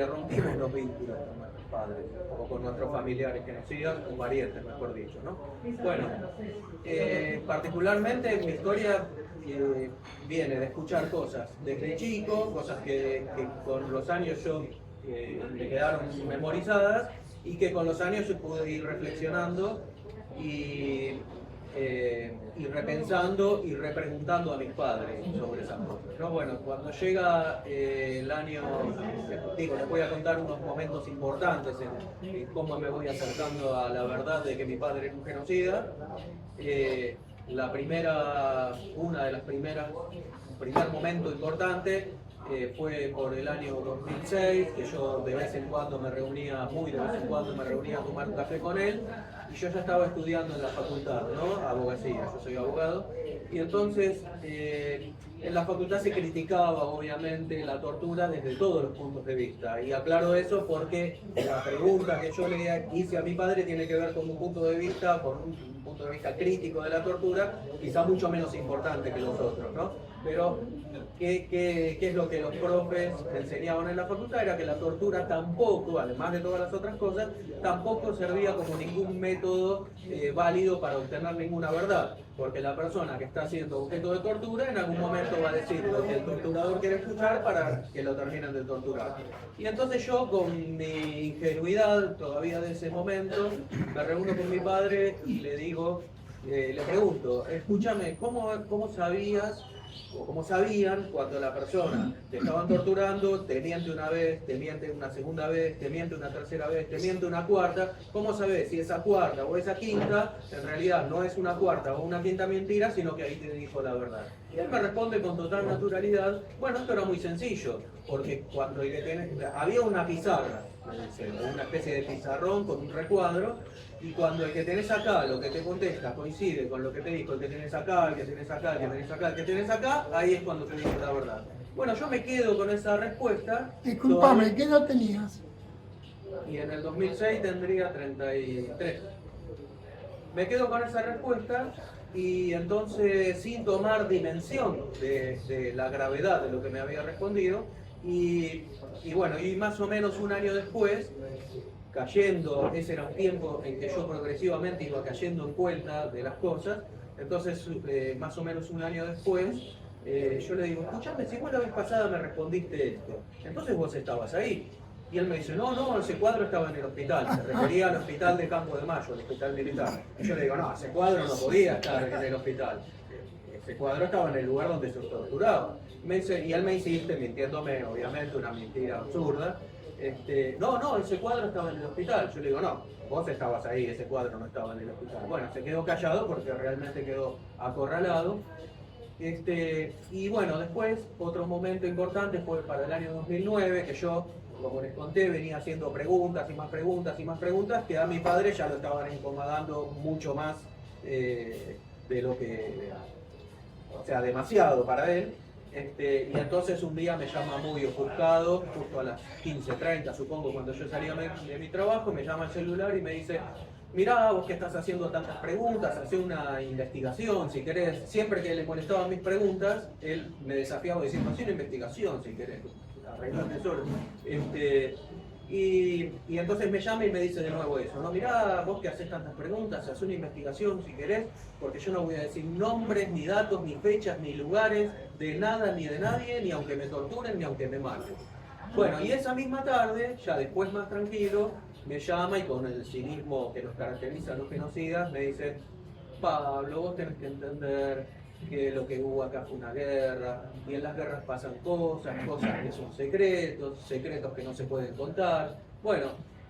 rompimos los vínculos con nuestros padres o con nuestros familiares genocidas o parientes, mejor dicho, ¿no? Bueno, particularmente mi historia viene de escuchar cosas desde chico, cosas que con los años me quedaron memorizadas, y que con los años yo pude ir reflexionando y repensando y repreguntando a mis padres sobre esas cosas, ¿no? Bueno, cuando llega el año, les voy a contar unos momentos importantes en cómo me voy acercando a la verdad de que mi padre era un genocida. Un primer momento importante fue por el año 2006, que yo de vez en cuando me reunía a tomar un café con él, y yo ya estaba estudiando en la facultad, ¿no? Abogacía, yo soy abogado, y entonces en la facultad se criticaba obviamente la tortura desde todos los puntos de vista, y aclaro eso porque la pregunta que yo le hice a mi padre tiene que ver con un punto de vista, crítico de la tortura, quizá mucho menos importante que los otros, ¿no? Pero ¿qué es lo que los profes enseñaban en la facultad? Era que la tortura tampoco, además de todas las otras cosas, tampoco servía como ningún método válido para obtener ninguna verdad, porque la persona que está siendo objeto de tortura en algún momento va a decir lo que el torturador quiere escuchar para que lo terminen de torturar. Y entonces yo, con mi ingenuidad todavía de ese momento, me reúno con mi padre y le digo, le pregunto, escúchame, ¿cómo sabías o como sabían, cuando la persona te estaban torturando, te miente una vez, te miente una segunda vez, te miente una tercera vez, te miente una cuarta, ¿cómo sabes si esa cuarta o esa quinta en realidad no es una cuarta o una quinta mentira, sino que ahí te dijo la verdad? Y él me responde con total naturalidad, bueno, esto era muy sencillo, porque cuando había una pizarra, una especie de pizarrón con un recuadro, y cuando el que tenés acá, lo que te contesta, coincide con lo que te dijo el que tenés acá, el que tenés acá, el que tenés acá, el que tenés acá, ahí es cuando te dice la verdad. Bueno, yo me quedo con esa respuesta. Disculpame, ¿qué edad tenías? Y en el 2006 tendría 33. Me quedo con esa respuesta y entonces, sin tomar dimensión de la gravedad de lo que me había respondido, y bueno, y más o menos un año después, cayendo, ese era un tiempo en que yo progresivamente iba cayendo en cuenta de las cosas, entonces más o menos un año después, yo le digo, escuchame, si vos la vez pasada me respondiste esto, entonces vos estabas ahí. Y él me dice, no, ese cuadro estaba en el hospital, se refería al hospital de Campo de Mayo, el hospital militar. Y yo le digo, no, ese cuadro no podía estar en el hospital, ese cuadro estaba en el lugar donde se torturaba. Y él me insiste, mintiéndome, obviamente, una mentira absurda. No, ese cuadro estaba en el hospital. Yo le digo, no, vos estabas ahí, ese cuadro no estaba en el hospital. Bueno, se quedó callado porque realmente quedó acorralado. Y bueno, después, otro momento importante fue para el año 2009, que yo, como les conté, venía haciendo preguntas y más preguntas y más preguntas, que a mi padre ya lo estaban incomodando mucho más de lo que... O sea, demasiado para él. Y entonces un día me llama muy ofuscado, justo a las 15:30 supongo, cuando yo salía de mi trabajo, me llama el celular y me dice, mirá, vos que estás haciendo tantas preguntas, hacé una investigación si querés. Siempre que le molestaban mis preguntas, él me desafiaba diciendo, hacé una investigación si querés, arreglate solo. Y entonces me llama y me dice de nuevo eso, ¿no? Mirá, vos que haces tantas preguntas, haz una investigación si querés, porque yo no voy a decir nombres, ni datos, ni fechas, ni lugares, de nada ni de nadie, ni aunque me torturen, ni aunque me maten. Bueno, y esa misma tarde, ya después más tranquilo, me llama y con el cinismo que nos caracteriza a los genocidas, me dice, Pablo, vos tenés que entender que lo que hubo acá fue una guerra, y en las guerras pasan cosas que son secretos que no se pueden contar. Bueno,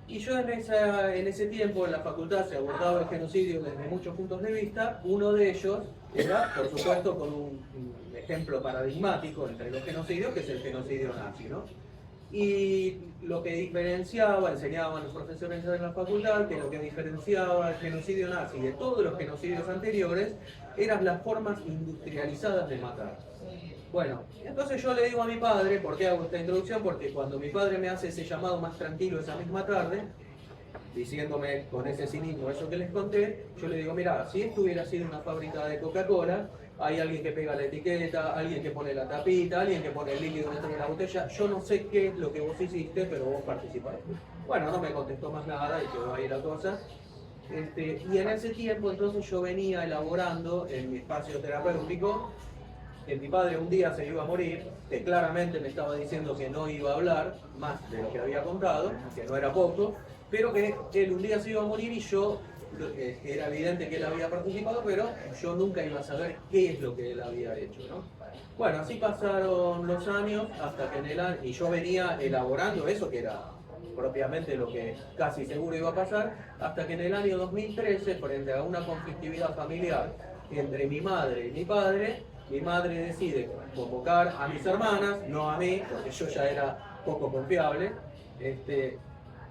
y yo en ese tiempo en la facultad se abordaba el genocidio desde muchos puntos de vista. Uno de ellos era, por supuesto, con un ejemplo paradigmático entre los genocidios, que es el genocidio nazi, ¿no? Y lo que diferenciaba, enseñaban los profesores de la facultad, que lo que diferenciaba el genocidio nazi de todos los genocidios anteriores eran las formas industrializadas de matar. Bueno, entonces yo le digo a mi padre, ¿por qué hago esta introducción? Porque cuando mi padre me hace ese llamado más tranquilo esa misma tarde, diciéndome con ese cinismo eso que les conté, yo le digo, mira, si esto hubiera sido una fábrica de Coca-Cola, hay alguien que pega la etiqueta, alguien que pone la tapita, alguien que pone el líquido dentro de la botella, yo no sé qué es lo que vos hiciste, pero vos participaste. Bueno, no me contestó más nada y quedó ahí la cosa. Y en ese tiempo entonces yo venía elaborando en mi espacio terapéutico, que mi padre un día se iba a morir, que claramente me estaba diciendo que no iba a hablar más de lo que había contado, que no era poco, pero que él un día se iba a morir y yo, era evidente que él había participado, pero yo nunca iba a saber qué es lo que él había hecho, ¿no? Bueno, así pasaron los años hasta que y yo venía elaborando eso que era propiamente lo que casi seguro iba a pasar, hasta que en el año 2013, frente a una conflictividad familiar entre mi madre y mi padre decide convocar a mis hermanas, no a mí, porque yo ya era poco confiable,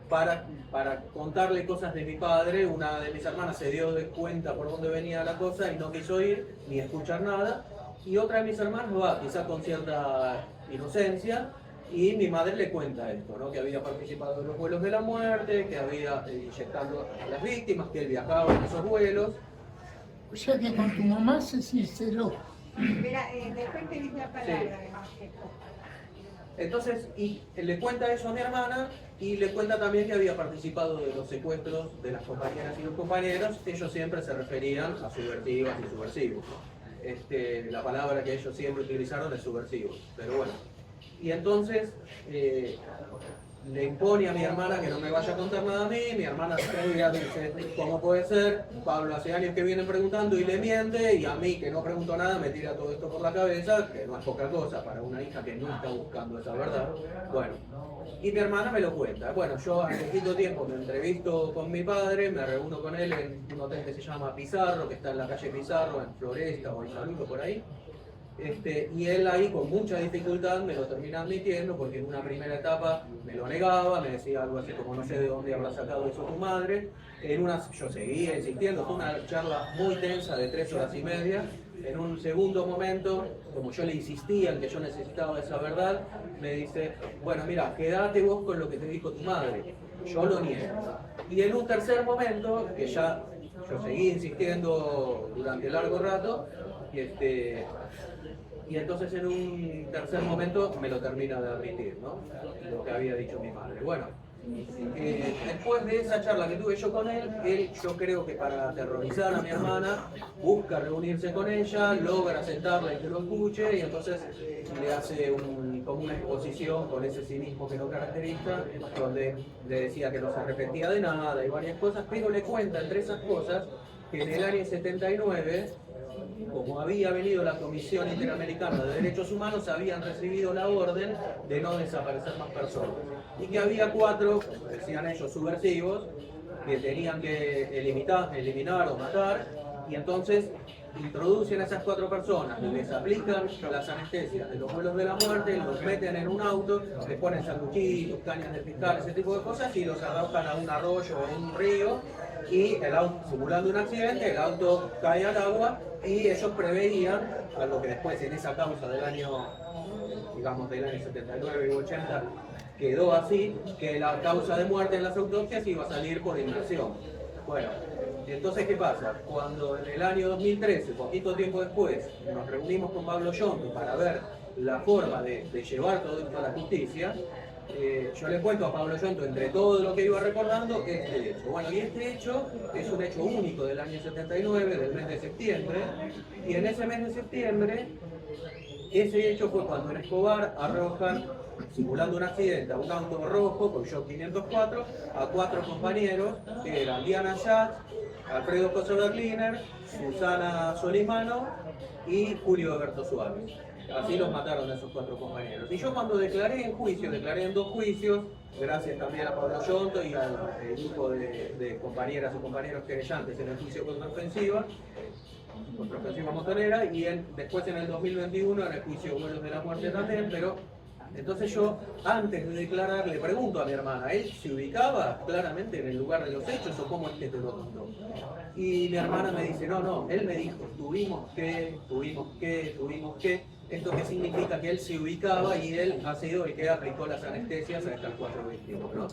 para contarle cosas de mi padre. Una de mis hermanas se dio de cuenta por dónde venía la cosa y no quiso ir ni escuchar nada, y otra de mis hermanas va, quizás con cierta inocencia, y mi madre le cuenta esto, ¿no? Que había participado en los vuelos de la muerte, que había inyectando a las víctimas, que él viajaba en esos vuelos. O sea que con tu mamá se sinceró. Mira, después te dice la palabra. Sí. Entonces, y le cuenta eso a mi hermana y le cuenta también que había participado de los secuestros de las compañeras y los compañeros. Ellos siempre se referían a subversivas y subversivos. La palabra que ellos siempre utilizaron es subversivos, pero bueno. Y entonces le impone a mi hermana que no me vaya a contar nada a mí. Mi hermana se dice, ¿cómo puede ser? Pablo hace años que viene preguntando y le miente, y a mí que no pregunto nada me tira todo esto por la cabeza, que no es poca cosa para una hija que no está buscando esa verdad. Bueno, y mi hermana me lo cuenta. Bueno, yo hace poquito tiempo me entrevisto con mi padre, me reúno con él en un hotel que se llama Pizarro, que está en la calle Pizarro, en Floresta o en Saludo, por ahí. Y él ahí con mucha dificultad me lo termina admitiendo, porque en una primera etapa me lo negaba, me decía algo así como no sé de dónde habrá sacado eso tu madre. Yo seguía insistiendo, fue una charla muy tensa de 3 horas y media. En un segundo momento, como yo le insistía en que yo necesitaba esa verdad, me dice, bueno mira, quédate vos con lo que te dijo tu madre, yo lo niego. Y en un tercer momento, que ya yo seguí insistiendo durante largo rato, y entonces en un tercer momento me lo termina de admitir, ¿no? Lo que había dicho mi madre. Bueno, después de esa charla que tuve yo con él, yo creo que para aterrorizar a mi hermana, busca reunirse con ella, logra sentarla y que lo escuche, y entonces le hace como una exposición con ese cinismo que lo caracteriza, donde le decía que no se arrepentía de nada y varias cosas, pero le cuenta entre esas cosas que en el año 79, como había venido la Comisión Interamericana de Derechos Humanos, habían recibido la orden de no desaparecer más personas. Y que había 4, decían ellos, subversivos, que tenían que eliminar o matar, y entonces introducen a esas 4 personas, les aplican las anestesias de los vuelos de la muerte, los meten en un auto, les ponen sanguchitos, cañas de pescar, ese tipo de cosas, y los arrojan a un arroyo o a un río, y el auto, simulando un accidente, el auto cae al agua, y ellos preveían, algo que después en esa causa del año, digamos del año 79 y 80, quedó así, que la causa de muerte en las autopsias iba a salir por inmersión. Bueno, entonces ¿qué pasa? Cuando en el año 2013, poquito tiempo después, nos reunimos con Pablo Yonto para ver la forma de llevar todo esto a la justicia, yo le cuento a Pablo Yonto, entre todo lo que iba recordando, este hecho. Bueno, y este hecho es un hecho único del año 79, del mes de septiembre, y en ese mes de septiembre, ese hecho fue cuando en Escobar arrojan, simulando un accidente, a un auto rojo con Peugeot 504, a 4 compañeros, que eran Diana Schatz, Alfredo José Berliner, Susana Solimano y Julio Alberto Suárez. Así los mataron a esos 4 compañeros. Y yo cuando declaré en juicio, declaré en 2 juicios, gracias también a Pablo Yonto y al grupo de compañeras y compañeros querellantes en el juicio contraofensiva montonera, y después en el 2021 en el juicio Vuelos de la Muerte también, pero entonces yo, antes de declarar, le pregunto a mi hermana, ¿él se ubicaba claramente en el lugar de los hechos o cómo es que te lo contó? Y mi hermana me dice, no, él me dijo, tuvimos que. ¿Esto qué significa? Que él se ubicaba y él ha sido el que aplicó las anestesias a estas 4 víctimas, ¿no?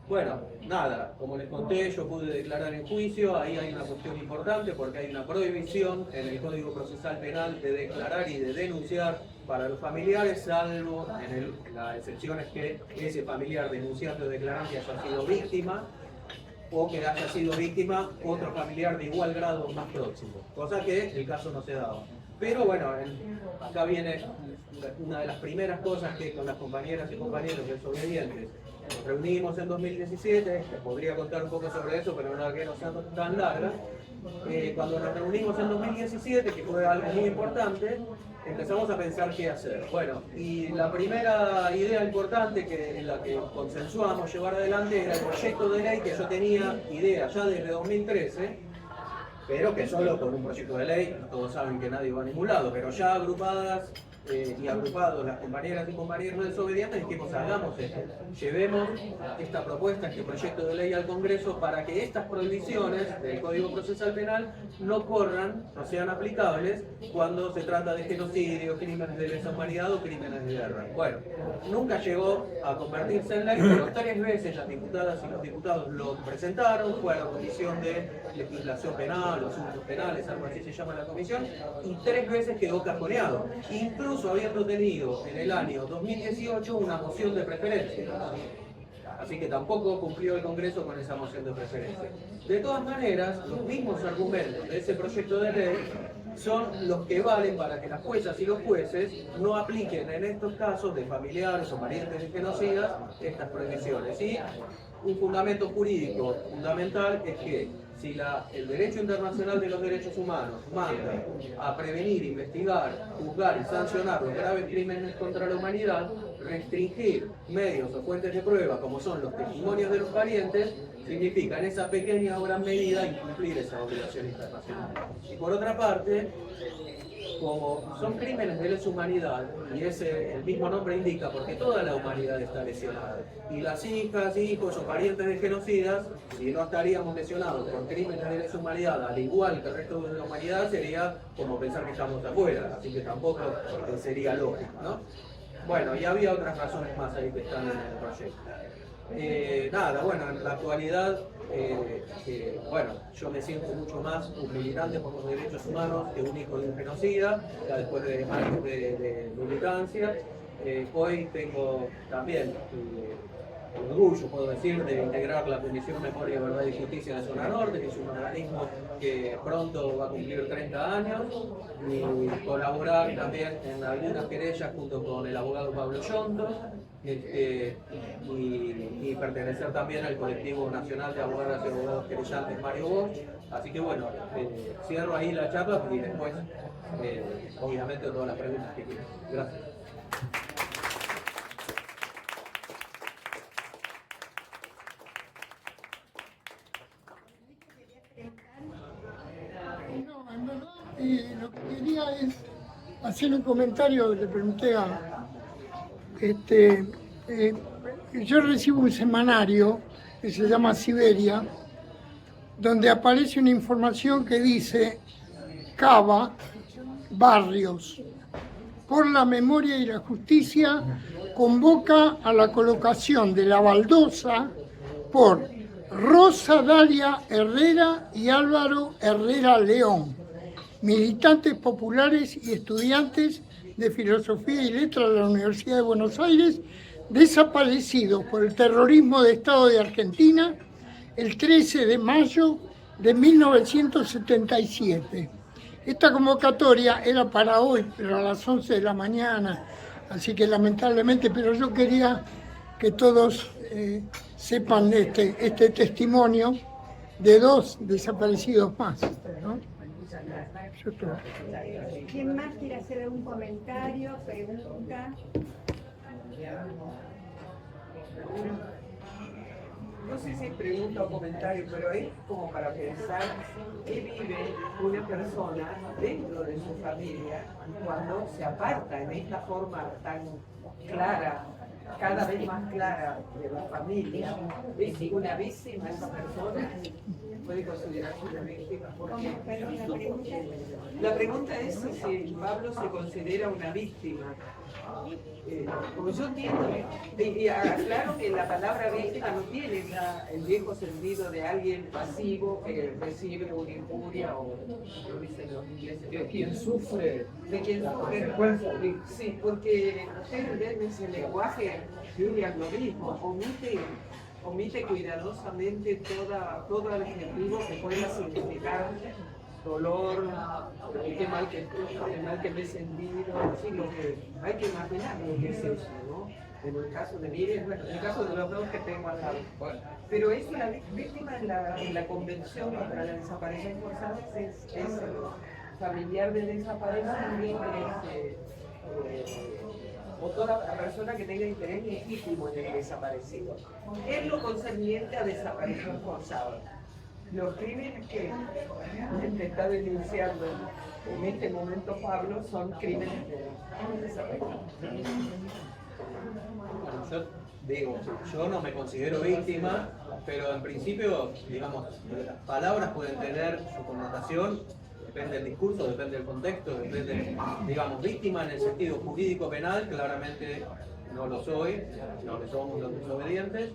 Bueno, nada, como les conté, yo pude declarar en juicio. Ahí hay una cuestión importante porque hay una prohibición en el Código Procesal Penal de declarar y de denunciar para los familiares, salvo en la excepción es que ese familiar denunciante o declarante haya sido víctima, o que haya sido víctima otro familiar de igual grado o más próximo, cosa que el caso no se daba. Pero bueno, acá viene una de las primeras cosas que con las compañeras y compañeros desobedientes nos reunimos en 2017, les podría contar un poco sobre eso, pero no que no sea tan larga. Cuando nos reunimos en 2017, que fue algo muy importante, empezamos a pensar qué hacer. Bueno, y la primera idea importante en la que consensuamos llevar adelante era el proyecto de ley que yo tenía idea ya desde 2013, pero que solo con un proyecto de ley, todos saben que nadie va a ningún lado, pero ya agrupadas y agrupados las compañeras y compañeros desobedientes, dijimos, hagamos esto, llevemos esta propuesta, este proyecto de ley al Congreso para que estas prohibiciones del Código Procesal Penal no corran, no sean aplicables cuando se trata de genocidio, crímenes de lesa humanidad o crímenes de guerra. Bueno, nunca llegó a convertirse en ley, pero 3 veces las diputadas y los diputados lo presentaron, fue a la Comisión de Legislación Penal, los Asuntos Penales, algo así se llama la comisión, y 3 veces quedó cajoneado, incluso habiendo tenido en el año 2018 una moción de preferencia. Así que tampoco cumplió el Congreso con esa moción de preferencia. De todas maneras, los mismos argumentos de ese proyecto de ley son los que valen para que las juezas y los jueces no apliquen en estos casos de familiares o parientes de genocidas estas prohibiciones. Y un fundamento jurídico fundamental es que si el derecho internacional de los derechos humanos manda a prevenir, investigar, juzgar y sancionar los graves crímenes contra la humanidad, restringir medios o fuentes de prueba como son los testimonios de los parientes significa en esa pequeña o gran medida incumplir esa obligación internacional. Y por otra parte, como son crímenes de lesa humanidad, y el mismo nombre indica, porque toda la humanidad está lesionada, y las hijas, hijos o parientes de genocidas, si no estaríamos lesionados por crímenes de lesa humanidad, al igual que el resto de la humanidad, sería como pensar que estamos afuera, así que tampoco sería lógico, ¿no? Bueno, y había otras razones más ahí que están en el proyecto. Nada, bueno, en la actualidad, bueno, yo me siento mucho más un militante por los derechos humanos que un hijo de un genocida, ya después de años de militancia. Hoy tengo también el orgullo, puedo decir, de integrar la Comisión Memoria, Verdad y Justicia de Zona Norte, que es un organismo que pronto va a cumplir 30 años, y colaborar también en algunas querellas junto con el abogado Pablo Yonto, y pertenecer también al colectivo nacional de abogadas y abogados querellantes Mario Bosch. Así que bueno, cierro ahí la charla y después, obviamente, todas las preguntas que quieran. Gracias. No, en verdad, lo que quería es hacer un comentario. Le pregunté a... yo recibo un semanario que se llama Siberia, donde aparece una información que dice: Cava, Barrios, por la memoria y la justicia, convoca a la colocación de la baldosa por Rosa Dalia Herrera y Álvaro Herrera León, militantes populares y estudiantes de Filosofía y Letras de la Universidad de Buenos Aires, desaparecidos por el terrorismo de Estado de Argentina el 13 de mayo de 1977. Esta convocatoria era para hoy, pero a las 11 de la mañana, así que lamentablemente, pero yo quería que todos sepan este testimonio de dos desaparecidos más, ¿no? ¿Quién más quiere hacer algún comentario, pregunta? No sé si es pregunta o comentario, pero es como para pensar qué vive una persona dentro de su familia cuando se aparta en esta forma tan clara, cada vez más clara de la familia. ¿Es una víctima esa persona? ¿Puede considerarse una víctima? Porque la pregunta es si Pablo se considera una víctima. Como yo entiendo, y aclaro que la palabra víctima no tiene el viejo sentido de alguien pasivo que recibe una injuria o lo dicen los ingleses, de quien sufre, sí, porque ustedes ven ese lenguaje, Julian lo mismo, omite cuidadosamente todo adjetivo que pueda significar dolor, qué mal que me he sentido, sí, hay que imaginar lo que es eso, ¿no? En el caso de Miriam, bueno, en el caso de los dos que tengo al lado. Pero es una víctima en la Convención contra la Desaparición Forzada, es familiar de desaparecido, o toda persona que tenga interés legítimo en el desaparecido. Es lo concerniente a desaparición forzada. Los crímenes que está denunciando en este momento Pablo son crímenes de desaparición. Bueno, yo digo, yo no me considero víctima, pero en principio, digamos, las palabras pueden tener su connotación, depende del discurso, depende del contexto, depende, digamos, víctima en el sentido jurídico penal, claramente no lo soy, no le somos los desobedientes.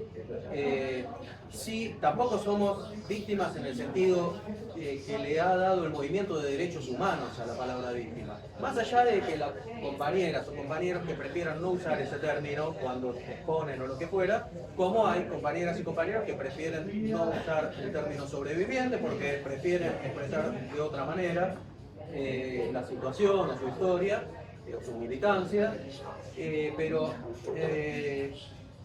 Sí, tampoco somos víctimas en el sentido que le ha dado el movimiento de derechos humanos a la palabra víctima. Más allá de que las compañeras o compañeros que prefieran no usar ese término cuando exponen o lo que fuera, como hay compañeras y compañeros que prefieren no usar el término sobreviviente porque prefieren expresar de otra manera. la situación o su historia, o su militancia, pero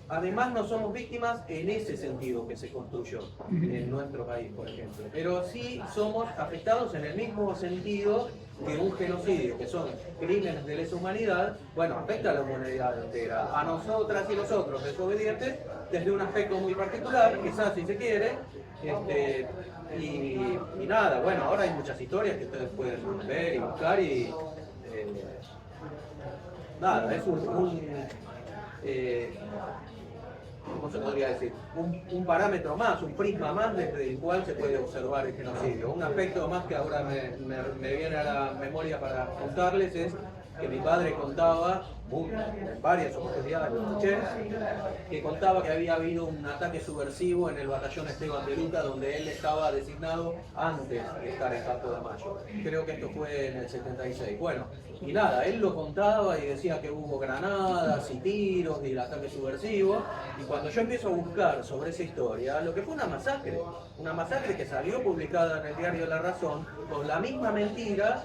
además no somos víctimas en ese sentido que se construyó en nuestro país, por ejemplo, pero sí somos afectados en el mismo sentido que un genocidio, que son crímenes de lesa humanidad. Bueno, afecta a la humanidad entera, a nosotras y nosotros desobedientes, desde un aspecto muy particular, quizás si se quiere, y nada, bueno, ahora hay muchas historias que ustedes pueden ver y buscar y nada, es ¿cómo se podría decir? Un parámetro más, un prisma más desde el cual se puede observar el genocidio. Un aspecto más que ahora me viene a la memoria para contarles es que mi padre contaba, en varias oportunidades lo escuché, que contaba que había habido un ataque subversivo en el batallón Esteban de Luca, donde él estaba designado antes de estar en Campo de Mayo. Creo que esto fue en el 76. Bueno, y nada, él lo contaba y decía que hubo granadas y tiros y el ataque subversivo. Y cuando yo empiezo a buscar sobre esa historia, lo que fue una masacre que salió publicada en el diario La Razón, con la misma mentira.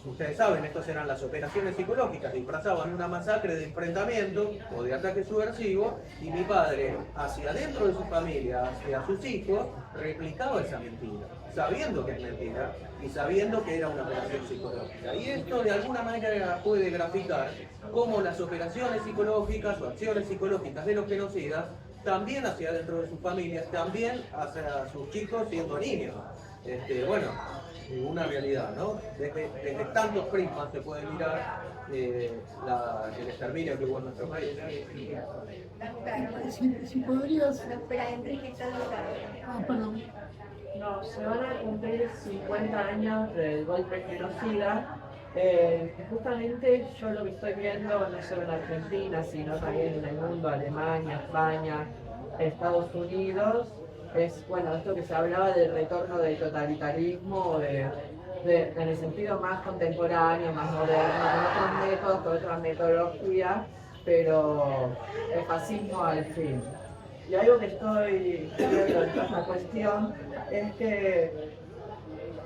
Ustedes saben, estas eran las operaciones psicológicas, disfrazaban una masacre de enfrentamiento o de ataque subversivo, y mi padre, hacia dentro de su familia, hacia sus hijos, replicaba esa mentira, sabiendo que es mentira y sabiendo que era una operación psicológica. Y esto de alguna manera puede graficar cómo las operaciones psicológicas o acciones psicológicas de los genocidas, también hacia dentro de sus familias, también hacia sus chicos siendo niños. Bueno, una realidad, ¿no? Desde tantos prismas se puede mirar el exterminio que hubo en nuestro país. Si podrías... No, espera, Enrique está dudando. Ah, perdón. No, se van a cumplir 50 años del golpe genocida. Justamente yo lo que estoy viendo, no solo en Argentina, sino también en el mundo, Alemania, España, Estados Unidos, es, bueno, esto que se hablaba del retorno del totalitarismo, en el sentido más contemporáneo, más moderno, con otros métodos, con otras metodologías, pero el fascismo al fin. Y algo que estoy viendo en esta cuestión es que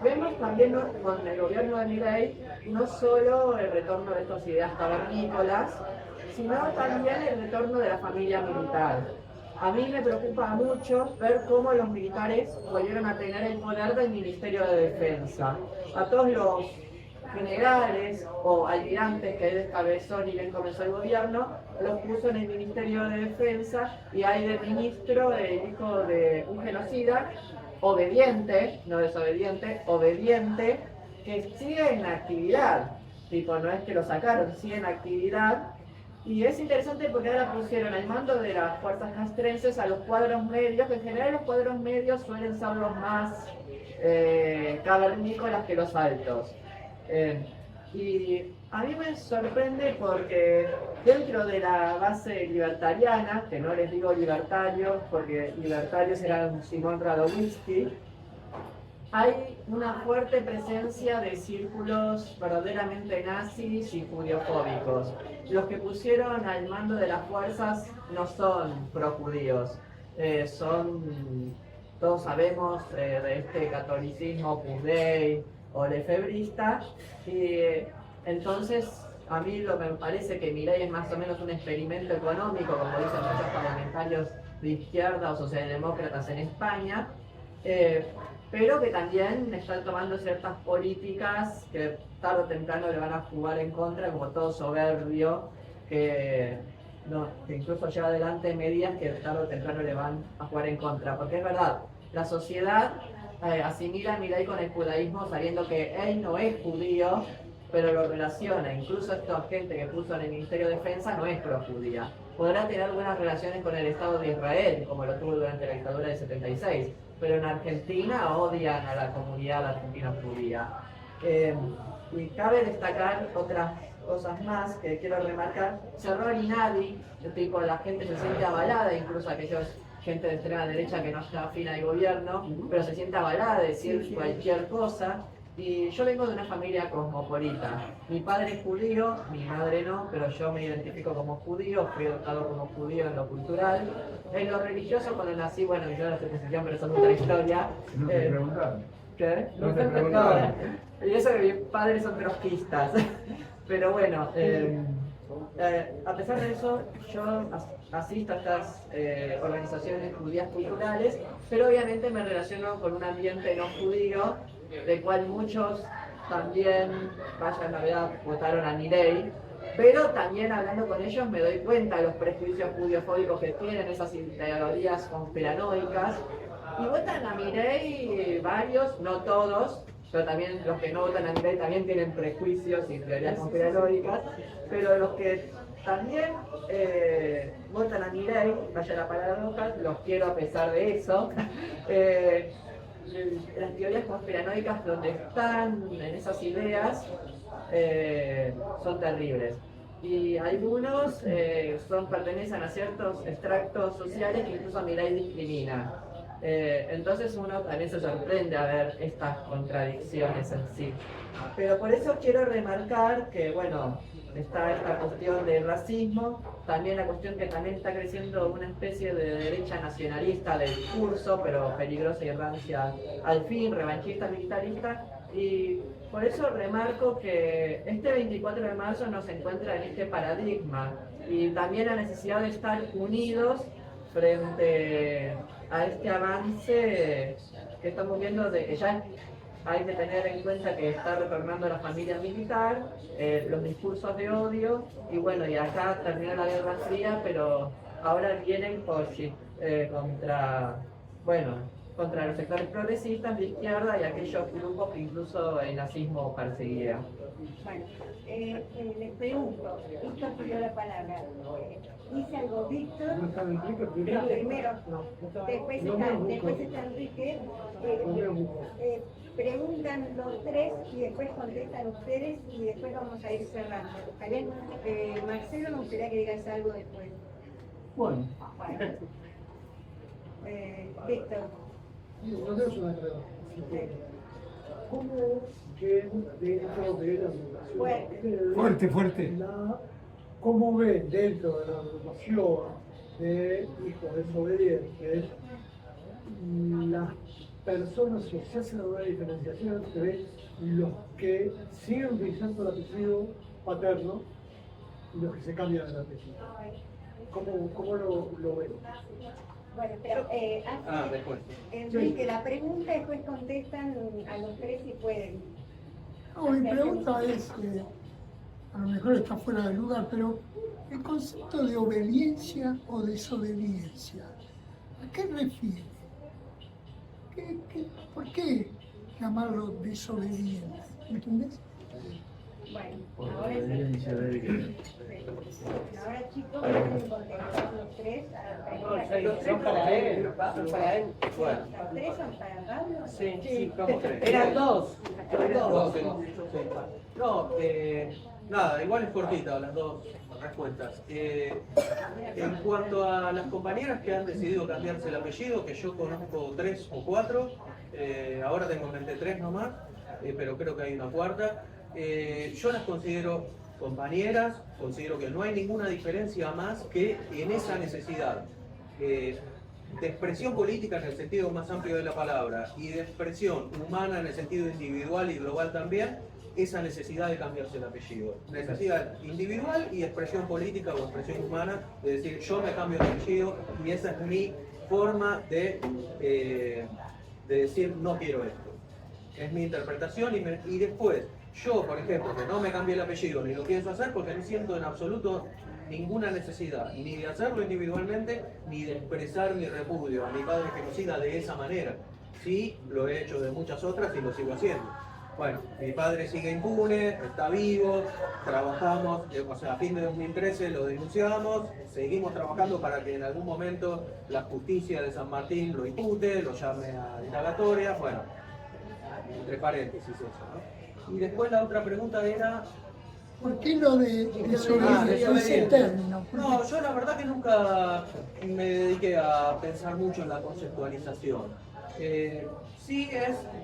vemos también con el gobierno de Milei no solo el retorno de estas ideas cavernícolas, sino también el retorno de la familia militar. A mí me preocupa mucho ver cómo los militares volvieron a tener el poder del Ministerio de Defensa. A todos los generales o almirantes que él descabezó ni bien comenzó el gobierno, los puso en el Ministerio de Defensa, y hay de ministro el hijo de un genocida, obediente, no desobediente, obediente, que sigue en actividad. Tipo, no es que lo sacaron, sigue en actividad. Y es interesante porque ahora pusieron al mando de las fuerzas castrenses a los cuadros medios, que en general los cuadros medios suelen ser los más cavernícolas que los altos. Y a mí me sorprende porque dentro de la base libertariana, que no les digo libertarios porque libertarios eran Simón Radowitzki, hay una fuerte presencia de círculos verdaderamente nazis y judiofóbicos. Los que pusieron al mando de las fuerzas no son projudíos, todos sabemos de este catolicismo Pudei o lefebrista, y entonces a mí lo que me parece que Milei es más o menos un experimento económico, como dicen muchos parlamentarios de izquierda o socialdemócratas en España, pero que también están tomando ciertas políticas que tarde o temprano le van a jugar en contra, como todo soberbio, que incluso lleva adelante medidas que tarde o temprano le van a jugar en contra. Porque es verdad, la sociedad asimila a Milei con el judaísmo sabiendo que él no es judío, pero lo relaciona. Incluso esta gente que puso en el Ministerio de Defensa no es pro-judía. Podrá tener buenas relaciones con el Estado de Israel, como lo tuvo durante la dictadura del 76, pero en Argentina odian a la comunidad argentina judía. Y cabe destacar otras cosas más que quiero remarcar. Cerró el INADI, tipo, la gente se siente avalada, incluso aquellos gente de extrema derecha que no está afín al gobierno, pero se siente avalada de decir cualquier cosa. Y yo vengo de una familia cosmopolita. Mi padre es judío, mi madre no, pero yo me identifico como judío, fui educado como judío en lo cultural. En lo religioso, cuando nací, bueno, yo no sé posición, pero eso es otra historia. No te preguntaron. ¿Qué? No te No, preguntaba. y eso que mis padres son trotskistas. Pero bueno, a pesar de eso, yo asisto a estas organizaciones judías culturales, pero obviamente me relaciono con un ambiente no judío, del cual muchos también, vaya novedad, votaron a Milei, pero también hablando con ellos me doy cuenta de los prejuicios judiofóbicos que tienen, esas teorías conspiranoicas, y votan a Milei varios, no todos, pero también los que no votan a Milei también tienen prejuicios y teorías conspiranoicas, pero los que también votan a Milei, vaya la paradoja, los quiero a pesar de eso. Las teorías conspiranoicas donde están en esas ideas son terribles. Y algunos pertenecen a ciertos extractos sociales que incluso Milei discrimina. Entonces uno también se sorprende a ver estas contradicciones en sí. Pero por eso quiero remarcar que, bueno, está esta cuestión del racismo, también la cuestión que también está creciendo una especie de derecha nacionalista del discurso, pero peligrosa y rancia al fin, revanchista, militarista, y por eso remarco que este 24 de marzo nos encuentra en este paradigma y también la necesidad de estar unidos frente a este avance que estamos viendo de que ya hay que tener en cuenta que está retornando la familia militar, los discursos de odio, y bueno, y acá terminó la Guerra Fría, pero ahora vienen contra los sectores progresistas de izquierda y aquellos grupos que incluso el nazismo perseguía. Bueno, les pregunto, Víctor pidió la palabra. Dice algo Víctor, ¿No está Enrique primero, No. después está Enrique. Preguntan los tres y después contestan ustedes y después vamos a ir cerrando. ¿Está bien? Marcelo, me gustaría que digas algo después. Bueno, Víctor. no tengo una pregunta. ¿Cómo ven dentro de la educación? Fuerte. ¿Cómo ven dentro de la educación de hijos desobedientes las personas, si se hace una diferenciación entre los que siguen utilizando el apellido paterno y los que se cambian el apellido? ¿Cómo lo ven? Bueno, pero después. Enrique, la pregunta después contestan a los tres si pueden. No, mi pregunta es, a lo mejor está fuera de lugar, pero el concepto de obediencia o desobediencia, ¿a qué refiere? ¿Por qué llamarlo desobediente? ¿Entendés? Bueno, ahora chicos, pueden contestar los tres a la pregunta. Los tres para él, son para él. Bueno. ¿Los tres son para Pablo? Sí, somos tres. eran dos. No, nada, igual es cortita las dos respuestas. En cuanto a las compañeras que han decidido cambiarse el apellido, que yo conozco 3 o 4, ahora tengo en mente 3 nomás, pero creo que hay una cuarta. Yo las considero compañeras, considero que no hay ninguna diferencia más que en esa necesidad de expresión política en el sentido más amplio de la palabra y de expresión humana en el sentido individual y global también, esa necesidad de cambiarse el apellido. Necesidad individual y expresión política o expresión humana de decir yo me cambio el apellido y esa es mi forma de decir no quiero esto. Es mi interpretación y después yo, por ejemplo, que no me cambié el apellido ni lo pienso hacer porque no siento en absoluto ninguna necesidad ni de hacerlo individualmente ni de expresar mi repudio a mi padre genocida de esa manera. Sí, lo he hecho de muchas otras y lo sigo haciendo. Bueno, mi padre sigue impune, está vivo, trabajamos, o sea, a fin de 2013 lo denunciamos, seguimos trabajando para que en algún momento la justicia de San Martín lo impute, lo llame a indagatoria, bueno, entre paréntesis eso, ¿no? Y después la otra pregunta era... ¿Por qué lo de desobediencia? Ese término. No, yo la verdad que nunca me dediqué a pensar mucho en la conceptualización. Sí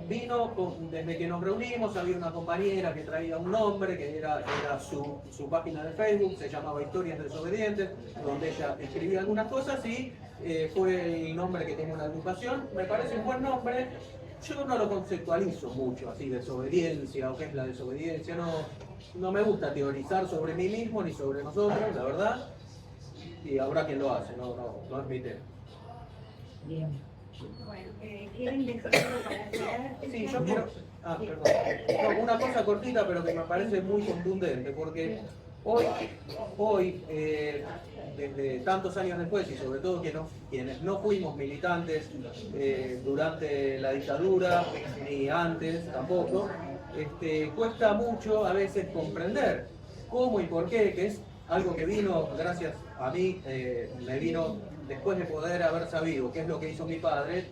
vino desde que nos reunimos, había una compañera que traía un nombre, que era su página de Facebook, se llamaba Historias Desobedientes, donde ella escribía algunas cosas y fue el nombre que tiene una agrupación. Me parece un buen nombre, yo no lo conceptualizo mucho, así, desobediencia o qué es la desobediencia, no me gusta teorizar sobre mí mismo ni sobre nosotros, la verdad, y habrá quien lo hace, no es mi tema. Bueno, ¿quieren decir algo para cerrar? Sí, yo quiero... perdón. No, una cosa cortita, pero que me parece muy contundente, porque hoy desde tantos años después, y sobre todo quienes no fuimos militantes durante la dictadura, ni antes tampoco, cuesta mucho a veces comprender cómo y por qué, que es algo que vino, gracias a mí, me vino después de poder haber sabido qué es lo que hizo mi padre.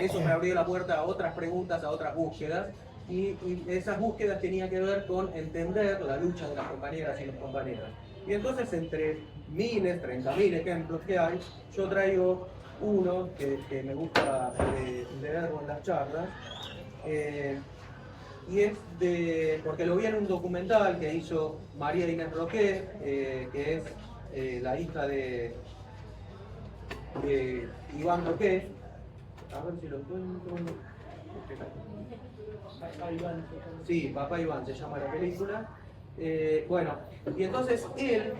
Eso me abrió la puerta a otras preguntas, a otras búsquedas, y esas búsquedas tenían que ver con entender la lucha de las compañeras y los compañeros. Y entonces, entre miles, 30.000 ejemplos que hay, yo traigo uno que me gusta leer en las charlas, y es porque lo vi en un documental que hizo María Inés Roqué, que es la hija de Iván Roqué. A ver si lo encuentro. Sí, Papá Iván se llama la película. Bueno, y entonces él,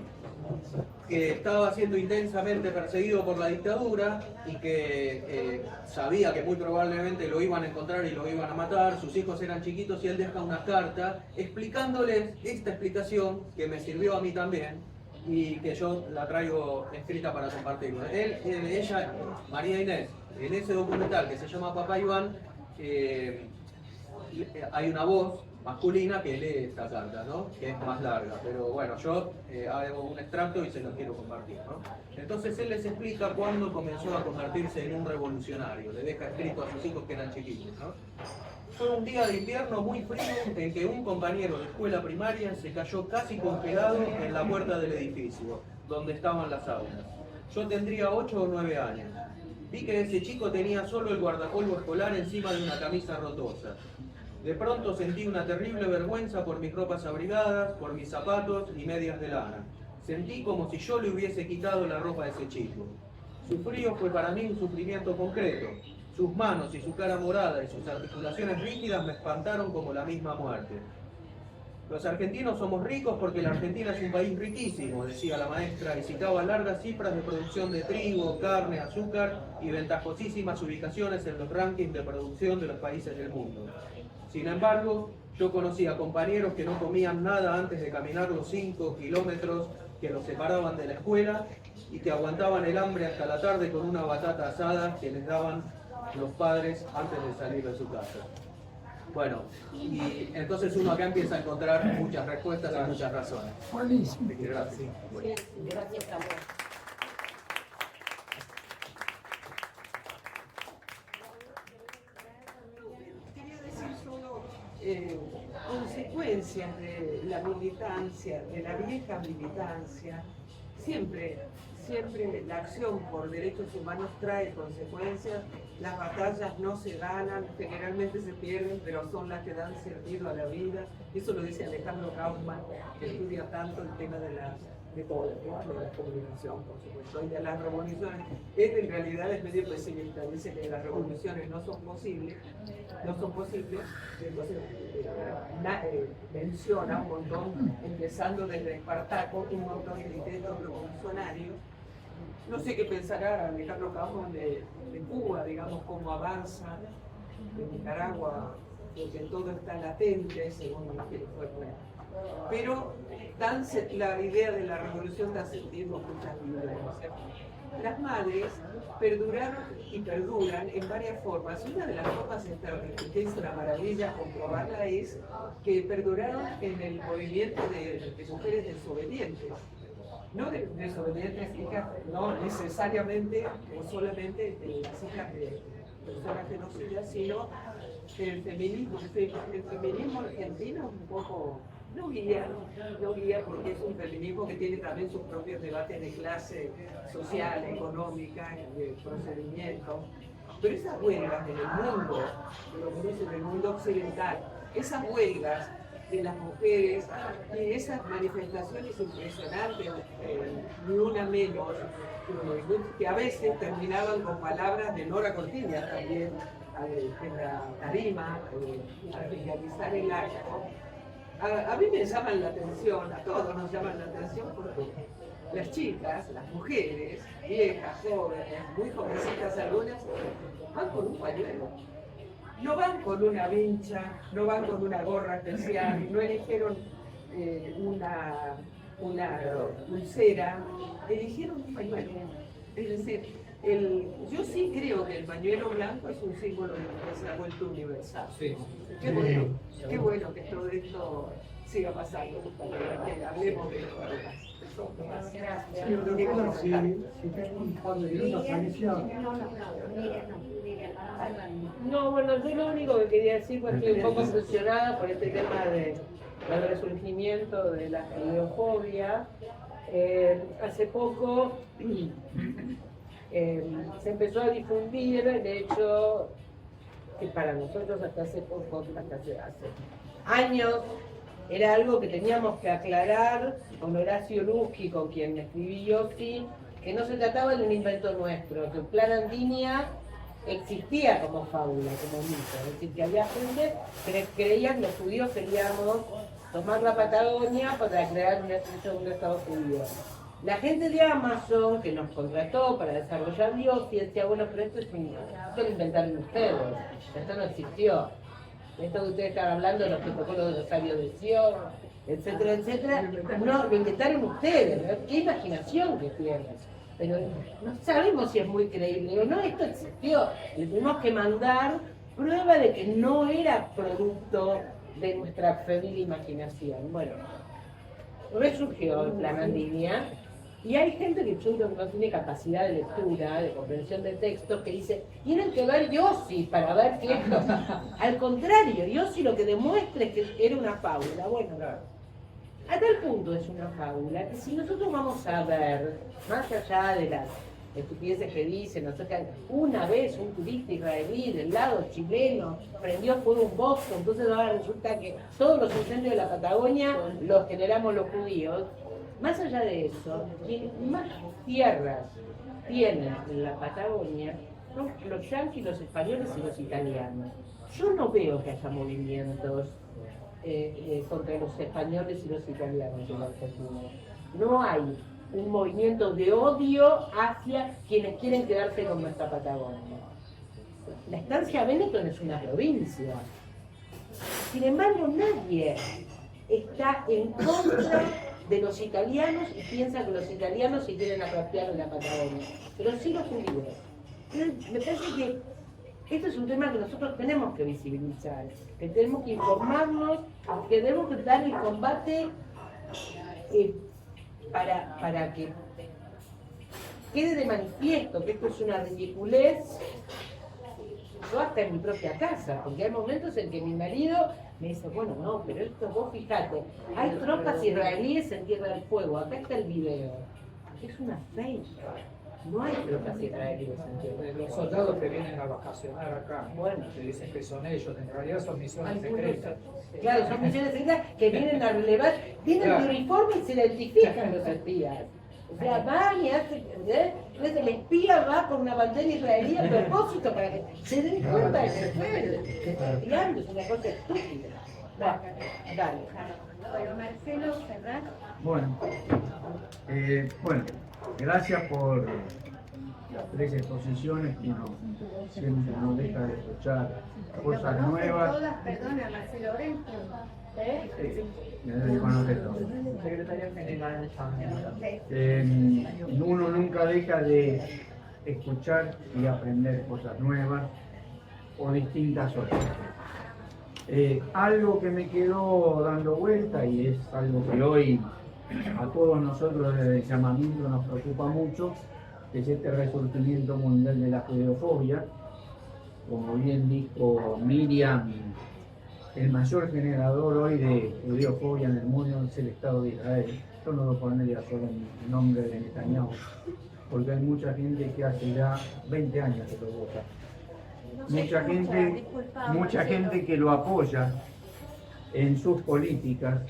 que estaba siendo intensamente perseguido por la dictadura y que sabía que muy probablemente lo iban a encontrar y lo iban a matar, sus hijos eran chiquitos y él deja una carta explicándoles esta explicación que me sirvió a mí también y que yo la traigo escrita para compartirlo. Ella, María Inés, en ese documental que se llama Papá Iván, hay una voz masculina que lee esta carta, ¿no? Que es más larga, pero bueno, yo hago un extracto y se lo quiero compartir, ¿no? Entonces él les explica cuándo comenzó a convertirse en un revolucionario, le deja escrito a sus hijos que eran chiquitos, ¿no? Fue un día de invierno muy frío en que un compañero de escuela primaria se cayó casi congelado en la puerta del edificio, donde estaban las aulas. Yo tendría 8 o 9 años. Vi que ese chico tenía solo el guardapolvo escolar encima de una camisa rotosa. De pronto sentí una terrible vergüenza por mis ropas abrigadas, por mis zapatos y medias de lana. Sentí como si yo le hubiese quitado la ropa a ese chico. Su frío fue para mí un sufrimiento concreto. Sus manos y su cara morada y sus articulaciones rígidas me espantaron como la misma muerte. Los argentinos somos ricos porque la Argentina es un país riquísimo, decía la maestra, y citaba largas cifras de producción de trigo, carne, azúcar y ventajosísimas ubicaciones en los rankings de producción de los países del mundo. Sin embargo, yo conocía compañeros que no comían nada antes de caminar los 5 kilómetros que los separaban de la escuela y que aguantaban el hambre hasta la tarde con una batata asada que les daban los padres antes de salir de su casa. Bueno, y entonces uno acá empieza a encontrar muchas respuestas y muchas razones. Buenísimo. Gracias. Gracias a vos. Quería decir solo consecuencias de la militancia, de la vieja militancia. Siempre la acción por derechos humanos trae consecuencias. Las batallas no se ganan, generalmente se pierden, pero son las que dan sentido a la vida. Eso lo dice Alejandro Kaufman, que estudia tanto el tema de la comunicación, por supuesto, y de las revoluciones. Él en realidad es medio pesimista, dice que las revoluciones no son posibles, entonces menciona un montón, empezando desde Espartaco, un montón de intentos revolucionarios. No sé qué pensará Alejandro Kaufman de Cuba, digamos, cómo avanza, de Nicaragua, porque todo está latente, según lo que fue. Pero la idea de la revolución da sentido a muchas vidas. Las madres perduraron y perduran en varias formas. Una de las formas que es una maravilla comprobarla es que perduraron en el movimiento de mujeres desobedientes. No desobedientes hijas, no necesariamente o solamente de las hijas de personas genocidas, sino el feminismo. El feminismo argentino es un poco, no guía porque es un feminismo que tiene también sus propios debates de clase social, económica, de procedimiento. Pero esas huelgas en el mundo, en el mundo occidental, esas huelgas de las mujeres y esas manifestaciones impresionantes, ni una menos, que a veces terminaban con palabras de Nora Cortiñas también, en la tarima, al finalizar el acto, a mí me llaman la atención, a todos nos llaman la atención porque las chicas, las mujeres, viejas, jóvenes, muy jovencitas algunas, van con un pañuelo. No van con una vincha, no van con una gorra especial, no eligieron una pulsera, eligieron un pañuelo. Es decir, yo sí creo que el pañuelo blanco es un símbolo que se ha vuelto universal. Sí. Qué bueno que todo esto siga pasando, que hablemos de esto. Gracias. Sí, doctora, si tengo un par de minutos, Alicia. No, bueno, yo lo único que quería decir fue que estoy un poco impresionada por este tema del resurgimiento de la judeofobia. Hace poco se empezó a difundir el hecho que para nosotros hasta hace poco, hasta hace años, era algo que teníamos que aclarar con Horacio Luzzi, con quien escribí Yossi, que no se trataba de un invento nuestro, que el Plan Andinia existía como fábula, como mito, es decir, que había gente que creían que los judíos queríamos tomar la Patagonia para crear un Estado judío. La gente de Amazon que nos contrató para desarrollar Yossi decía, bueno, pero esto lo inventaron ustedes, esto no existió. Esto que ustedes están hablando, los protocolos de los sabios de Sion, etcétera, etcétera, no, lo inventaron ustedes, ¿no? Qué imaginación que tienen. Pero no sabemos si es muy creíble o no, esto existió. Le tuvimos que mandar prueba de que no era producto de nuestra febril imaginación. Bueno, resurgió el Plan Andinia. Y hay gente que yo creo que no tiene capacidad de lectura, de comprensión de textos, que dice, tienen que ver Yossi para ver que esto... Al contrario, Yossi lo que demuestra es que era una fábula. Bueno, a tal punto es una fábula que si nosotros vamos a ver, más allá de las estupideces que dicen, una vez un turista israelí del lado chileno prendió fuego un bosque, entonces ahora resulta que todos los incendios de la Patagonia los generamos los judíos. Más allá de eso, quienes más tierras tienen en la Patagonia son los yanquis, los españoles y los italianos. Yo no veo que haya movimientos contra los españoles y los italianos en la Argentina. No hay un movimiento de odio hacia quienes quieren quedarse con nuestra Patagonia. La estancia Benetton es una provincia. Sin embargo, nadie está en contra de los italianos y piensa que los italianos se quieren apropiar de la Patagonia, pero sí los judíos. Me parece que esto es un tema que nosotros tenemos que visibilizar, que tenemos que informarnos, que debemos dar el combate para que quede de manifiesto que esto es una ridiculez. Yo hasta en mi propia casa, porque hay momentos en que mi marido me dice, bueno, no, pero esto vos fijate, hay tropas israelíes en Tierra del Fuego, acá está el video. Es una fake, no hay tropas israelíes en Tierra del Fuego. Los soldados que vienen a vacacionar acá, bueno, te dicen que son ellos, en realidad son misiones secretas. Claro, son misiones secretas que vienen a relevar, vienen de uniforme y se identifican los espías. O sea, van y hacen, entonces el espía va con una bandera israelí a propósito para que se den cuenta de que se está espiando, es una cosa estúpida. Dale. Bueno, Marcelo, cerrar. Bueno, gracias por las 3 exposiciones que siempre nos deja de escuchar cosas nuevas. Todas, perdona, Marcelo Orenzo. Secretario General de Familia. Uno nunca deja de escuchar y aprender cosas nuevas o distintas otras. Algo que me quedó dando vuelta y es algo que hoy a todos nosotros desde el llamamiento nos preocupa mucho, es este resurgimiento mundial de la judeofobia. Como bien dijo Miriam, el mayor generador hoy de judeofobia en el mundo es el Estado de Israel. Yo no lo pondría solo en nombre de Netanyahu, porque hay mucha gente que hace ya 20 años que lo vota. Mucha gente que lo apoya en sus políticas.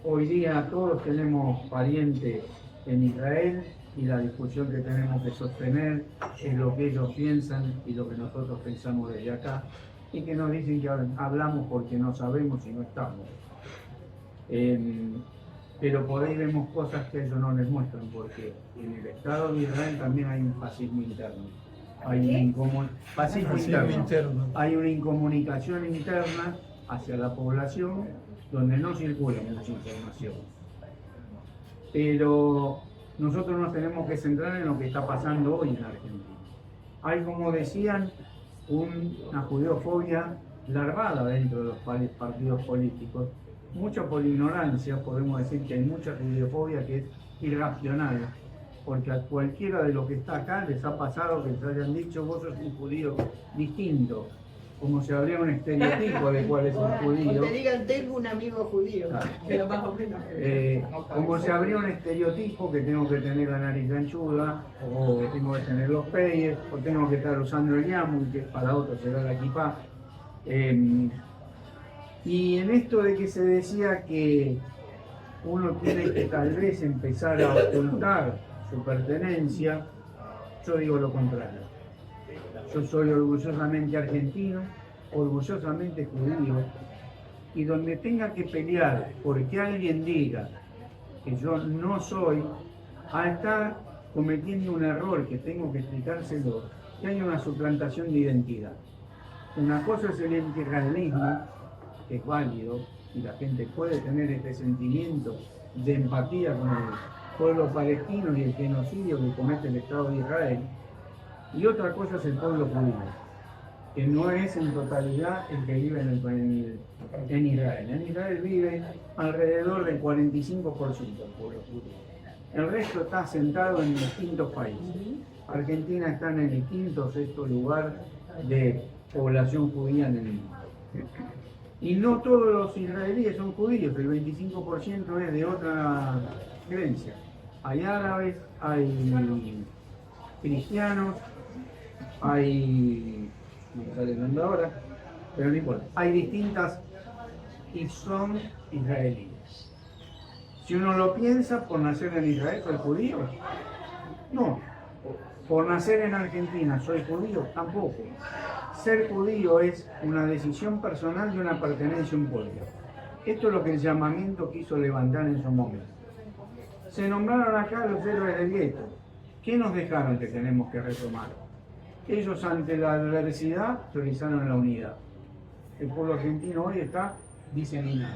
Hoy día todos tenemos parientes en Israel y la discusión que tenemos que sostener es lo que ellos piensan y lo que nosotros pensamos desde acá, y que nos dicen que hablamos porque no sabemos y no estamos. Pero por ahí vemos cosas que ellos no les muestran, porque en el Estado de Israel también hay un fascismo interno. Hay un fascismo interno. Hay una incomunicación interna hacia la población donde no circula mucha información. Pero nosotros nos tenemos que centrar en lo que está pasando hoy en Argentina. Hay, como decían, una judeofobia larvada dentro de los partidos políticos. Mucha por ignorancia, podemos decir que hay mucha judeofobia que es irracional, porque a cualquiera de los que está acá les ha pasado que les hayan dicho vos sos un judío distinto, como si habría un estereotipo de cuál es un judío. O te digan, tengo un amigo judío. Claro. Pero más o menos. Como si habría un estereotipo que tengo que tener la nariz anchuda, o tengo que tener los peyes, o tengo que estar usando el yamu, que para otros será la kipá. Y en esto de que se decía que uno tiene que tal vez empezar a ocultar su pertenencia, yo digo lo contrario. Yo soy orgullosamente argentino, orgullosamente judío, y donde tenga que pelear porque alguien diga que yo no soy, a estar cometiendo un error que tengo que explicárselo, que hay una suplantación de identidad. Una cosa es el integralismo, que es válido, y la gente puede tener este sentimiento de empatía con el pueblo palestino y el genocidio que comete el Estado de Israel. Y otra cosa es el pueblo judío, que no es en totalidad el que vive en Israel. En Israel vive alrededor del 45% del pueblo judío. El resto está asentado en distintos países. Argentina está en el quinto o sexto lugar de población judía en el mundo. Y no todos los israelíes son judíos, el 25% es de otra creencia. Hay árabes, hay cristianos, hay, no me sale el nombre ahora, pero no importa, hay distintas y son israelíes. Si uno lo piensa, por nacer en Israel soy judío, no. Por nacer en Argentina soy judío, tampoco. Ser judío es una decisión personal de una pertenencia a un pueblo. Esto es lo que el llamamiento quiso levantar en su momento. Se nombraron acá los héroes del gueto. ¿Qué nos dejaron que tenemos que retomar? Ellos ante la adversidad priorizaron la unidad. El pueblo argentino hoy está diseminado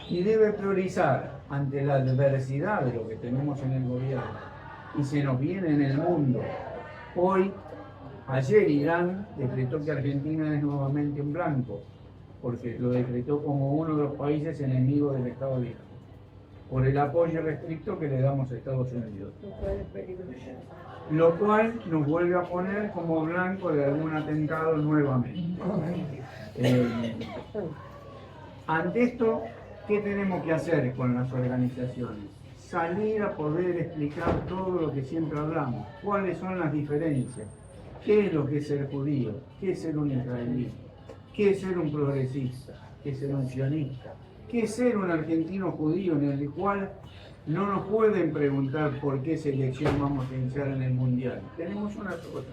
y debe priorizar ante la adversidad de lo que tenemos en el gobierno y se nos viene en el mundo. Hoy, ayer Irán decretó que Argentina es nuevamente un blanco, porque lo decretó como uno de los países enemigos del Estado de Israel, por el apoyo restricto que le damos a Estados Unidos. Lo cual nos vuelve a poner como blanco de algún atentado nuevamente. Ante esto, ¿qué tenemos que hacer con las organizaciones? Salir a poder explicar todo lo que siempre hablamos. ¿Cuáles son las diferencias? ¿Qué es lo que es ser judío? ¿Qué es ser un israelí? ¿Qué es ser un progresista? ¿Qué es ser un sionista? ¿Qué es ser un argentino judío en el cual no nos pueden preguntar por qué selección vamos a iniciar en el Mundial? Tenemos una cosa.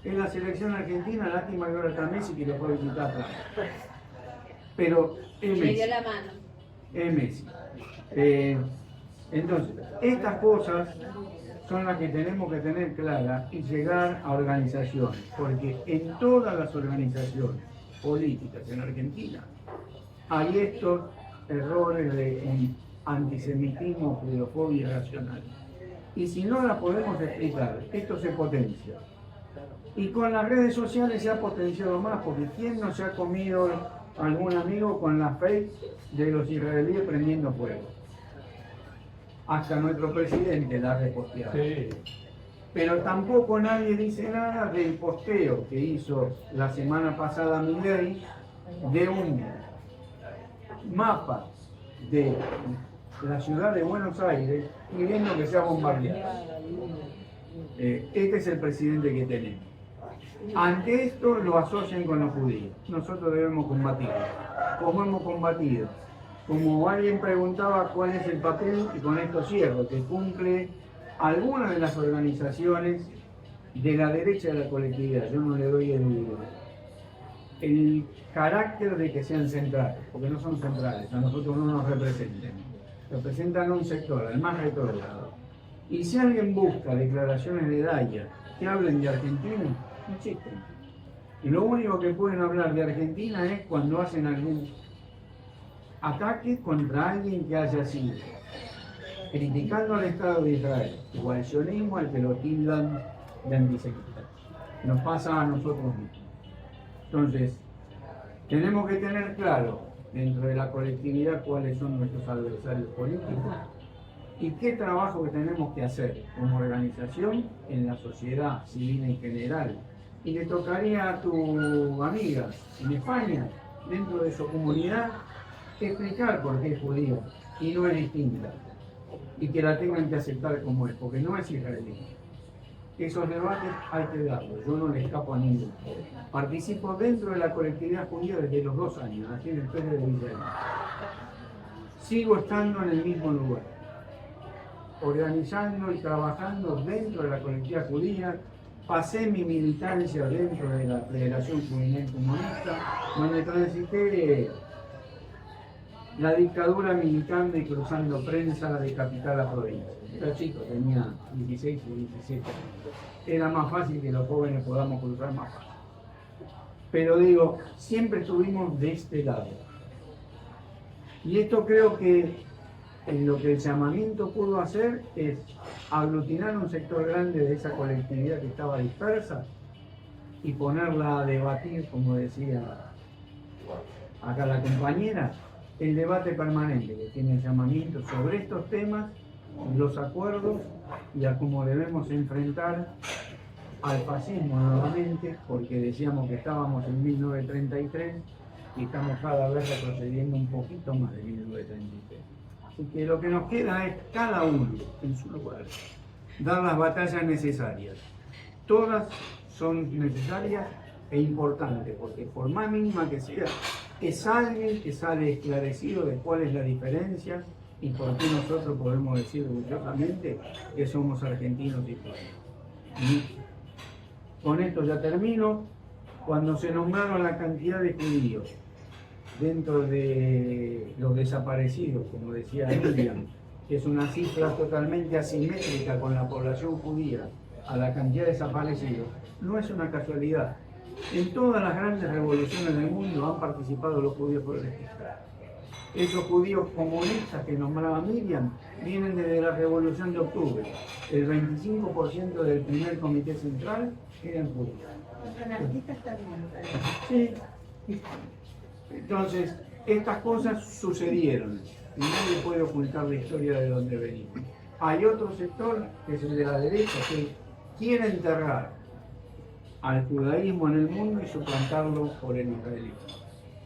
En la selección argentina, lástima que ahora está Messi, que lo puede quitar atrás. Pero es Messi. dio la mano. Es Messi. Entonces, estas cosas son las que tenemos que tener claras y llegar a organizaciones, porque en todas las organizaciones políticas en Argentina hay estos errores de antisemitismo, judefobia irracional. Y si no la podemos explicar, esto se potencia. Y con las redes sociales se ha potenciado más, porque ¿quién no se ha comido algún amigo con la fake de los israelíes prendiendo fuego? Hasta nuestro presidente la ha reposteado. Sí. Pero tampoco nadie dice nada del posteo que hizo la semana pasada Milei de un mapa de la ciudad de Buenos Aires pidiendo que sea bombardeada. Este es el presidente que tenemos. Ante esto lo asocian con los judíos. Nosotros debemos combatirlo. Como hemos combatido. Como alguien preguntaba cuál es el papel, y con esto cierro, que cumple algunas de las organizaciones de la derecha de la colectividad, yo no le doy el carácter de que sean centrales, porque no son centrales, a nosotros no nos representan a un sector, al más retrógrado. Y si alguien busca declaraciones de Daya que hablen de Argentina, no existen. Y lo único que pueden hablar de Argentina es cuando hacen algún ataque contra alguien que haya sido criticando al Estado de Israel o al sionismo al que lo tildan de antisemita. Nos pasa a nosotros mismos. Entonces, tenemos que tener claro dentro de la colectividad cuáles son nuestros adversarios políticos y qué trabajo que tenemos que hacer como organización en la sociedad civil en general. Y le tocaría a tu amiga en España, dentro de su comunidad, explicar por qué es judía y no es distinta. Y que la tengan que aceptar como es, porque no es israelí. Esos debates hay que darlos, yo no le escapo a ninguno. Participo dentro de la colectividad judía desde los 2 años, aquí en el Pérez de Villena. Sigo estando en el mismo lugar, organizando y trabajando dentro de la colectividad judía. Pasé mi militancia dentro de la Federación Juvenil Comunista, donde transité la dictadura militante y cruzando prensa de capital a provincia. Era chico, tenía 16 o 17 años. Era más fácil que los jóvenes podamos cruzar más fácil. Pero digo, siempre estuvimos de este lado. Y esto creo que en lo que el llamamiento pudo hacer es aglutinar un sector grande de esa colectividad que estaba dispersa y ponerla a debatir, como decía acá la compañera, el debate permanente que tiene el llamamiento sobre estos temas, los acuerdos y a cómo debemos enfrentar al fascismo nuevamente, porque decíamos que estábamos en 1933 y estamos cada vez retrocediendo un poquito más de 1933. Así que lo que nos queda es cada uno en su lugar, dar las batallas necesarias. Todas son necesarias e importantes, porque por más mínima que sea, es alguien que sale esclarecido de cuál es la diferencia y por qué nosotros podemos decir orgullosamente que somos argentinos y todos. Con esto ya termino. Cuando se nombraron la cantidad de judíos dentro de los desaparecidos, como decía Miriam, que es una cifra totalmente asimétrica con la población judía a la cantidad de desaparecidos, no es una casualidad. En todas las grandes revoluciones del mundo han participado los judíos progresistas. Esos judíos comunistas que nombraba Miriam vienen desde la Revolución de Octubre. El 25% del primer comité central eran judíos. Los anarquistas también. Sí. Entonces, estas cosas sucedieron y nadie puede ocultar la historia de donde venimos. Hay otro sector, que es el de la derecha, que quiere enterrar al judaísmo en el mundo y suplantarlo por el israelismo.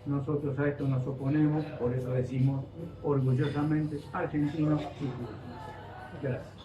Nosotros a esto nos oponemos, por eso decimos orgullosamente argentinos y judíos. Gracias.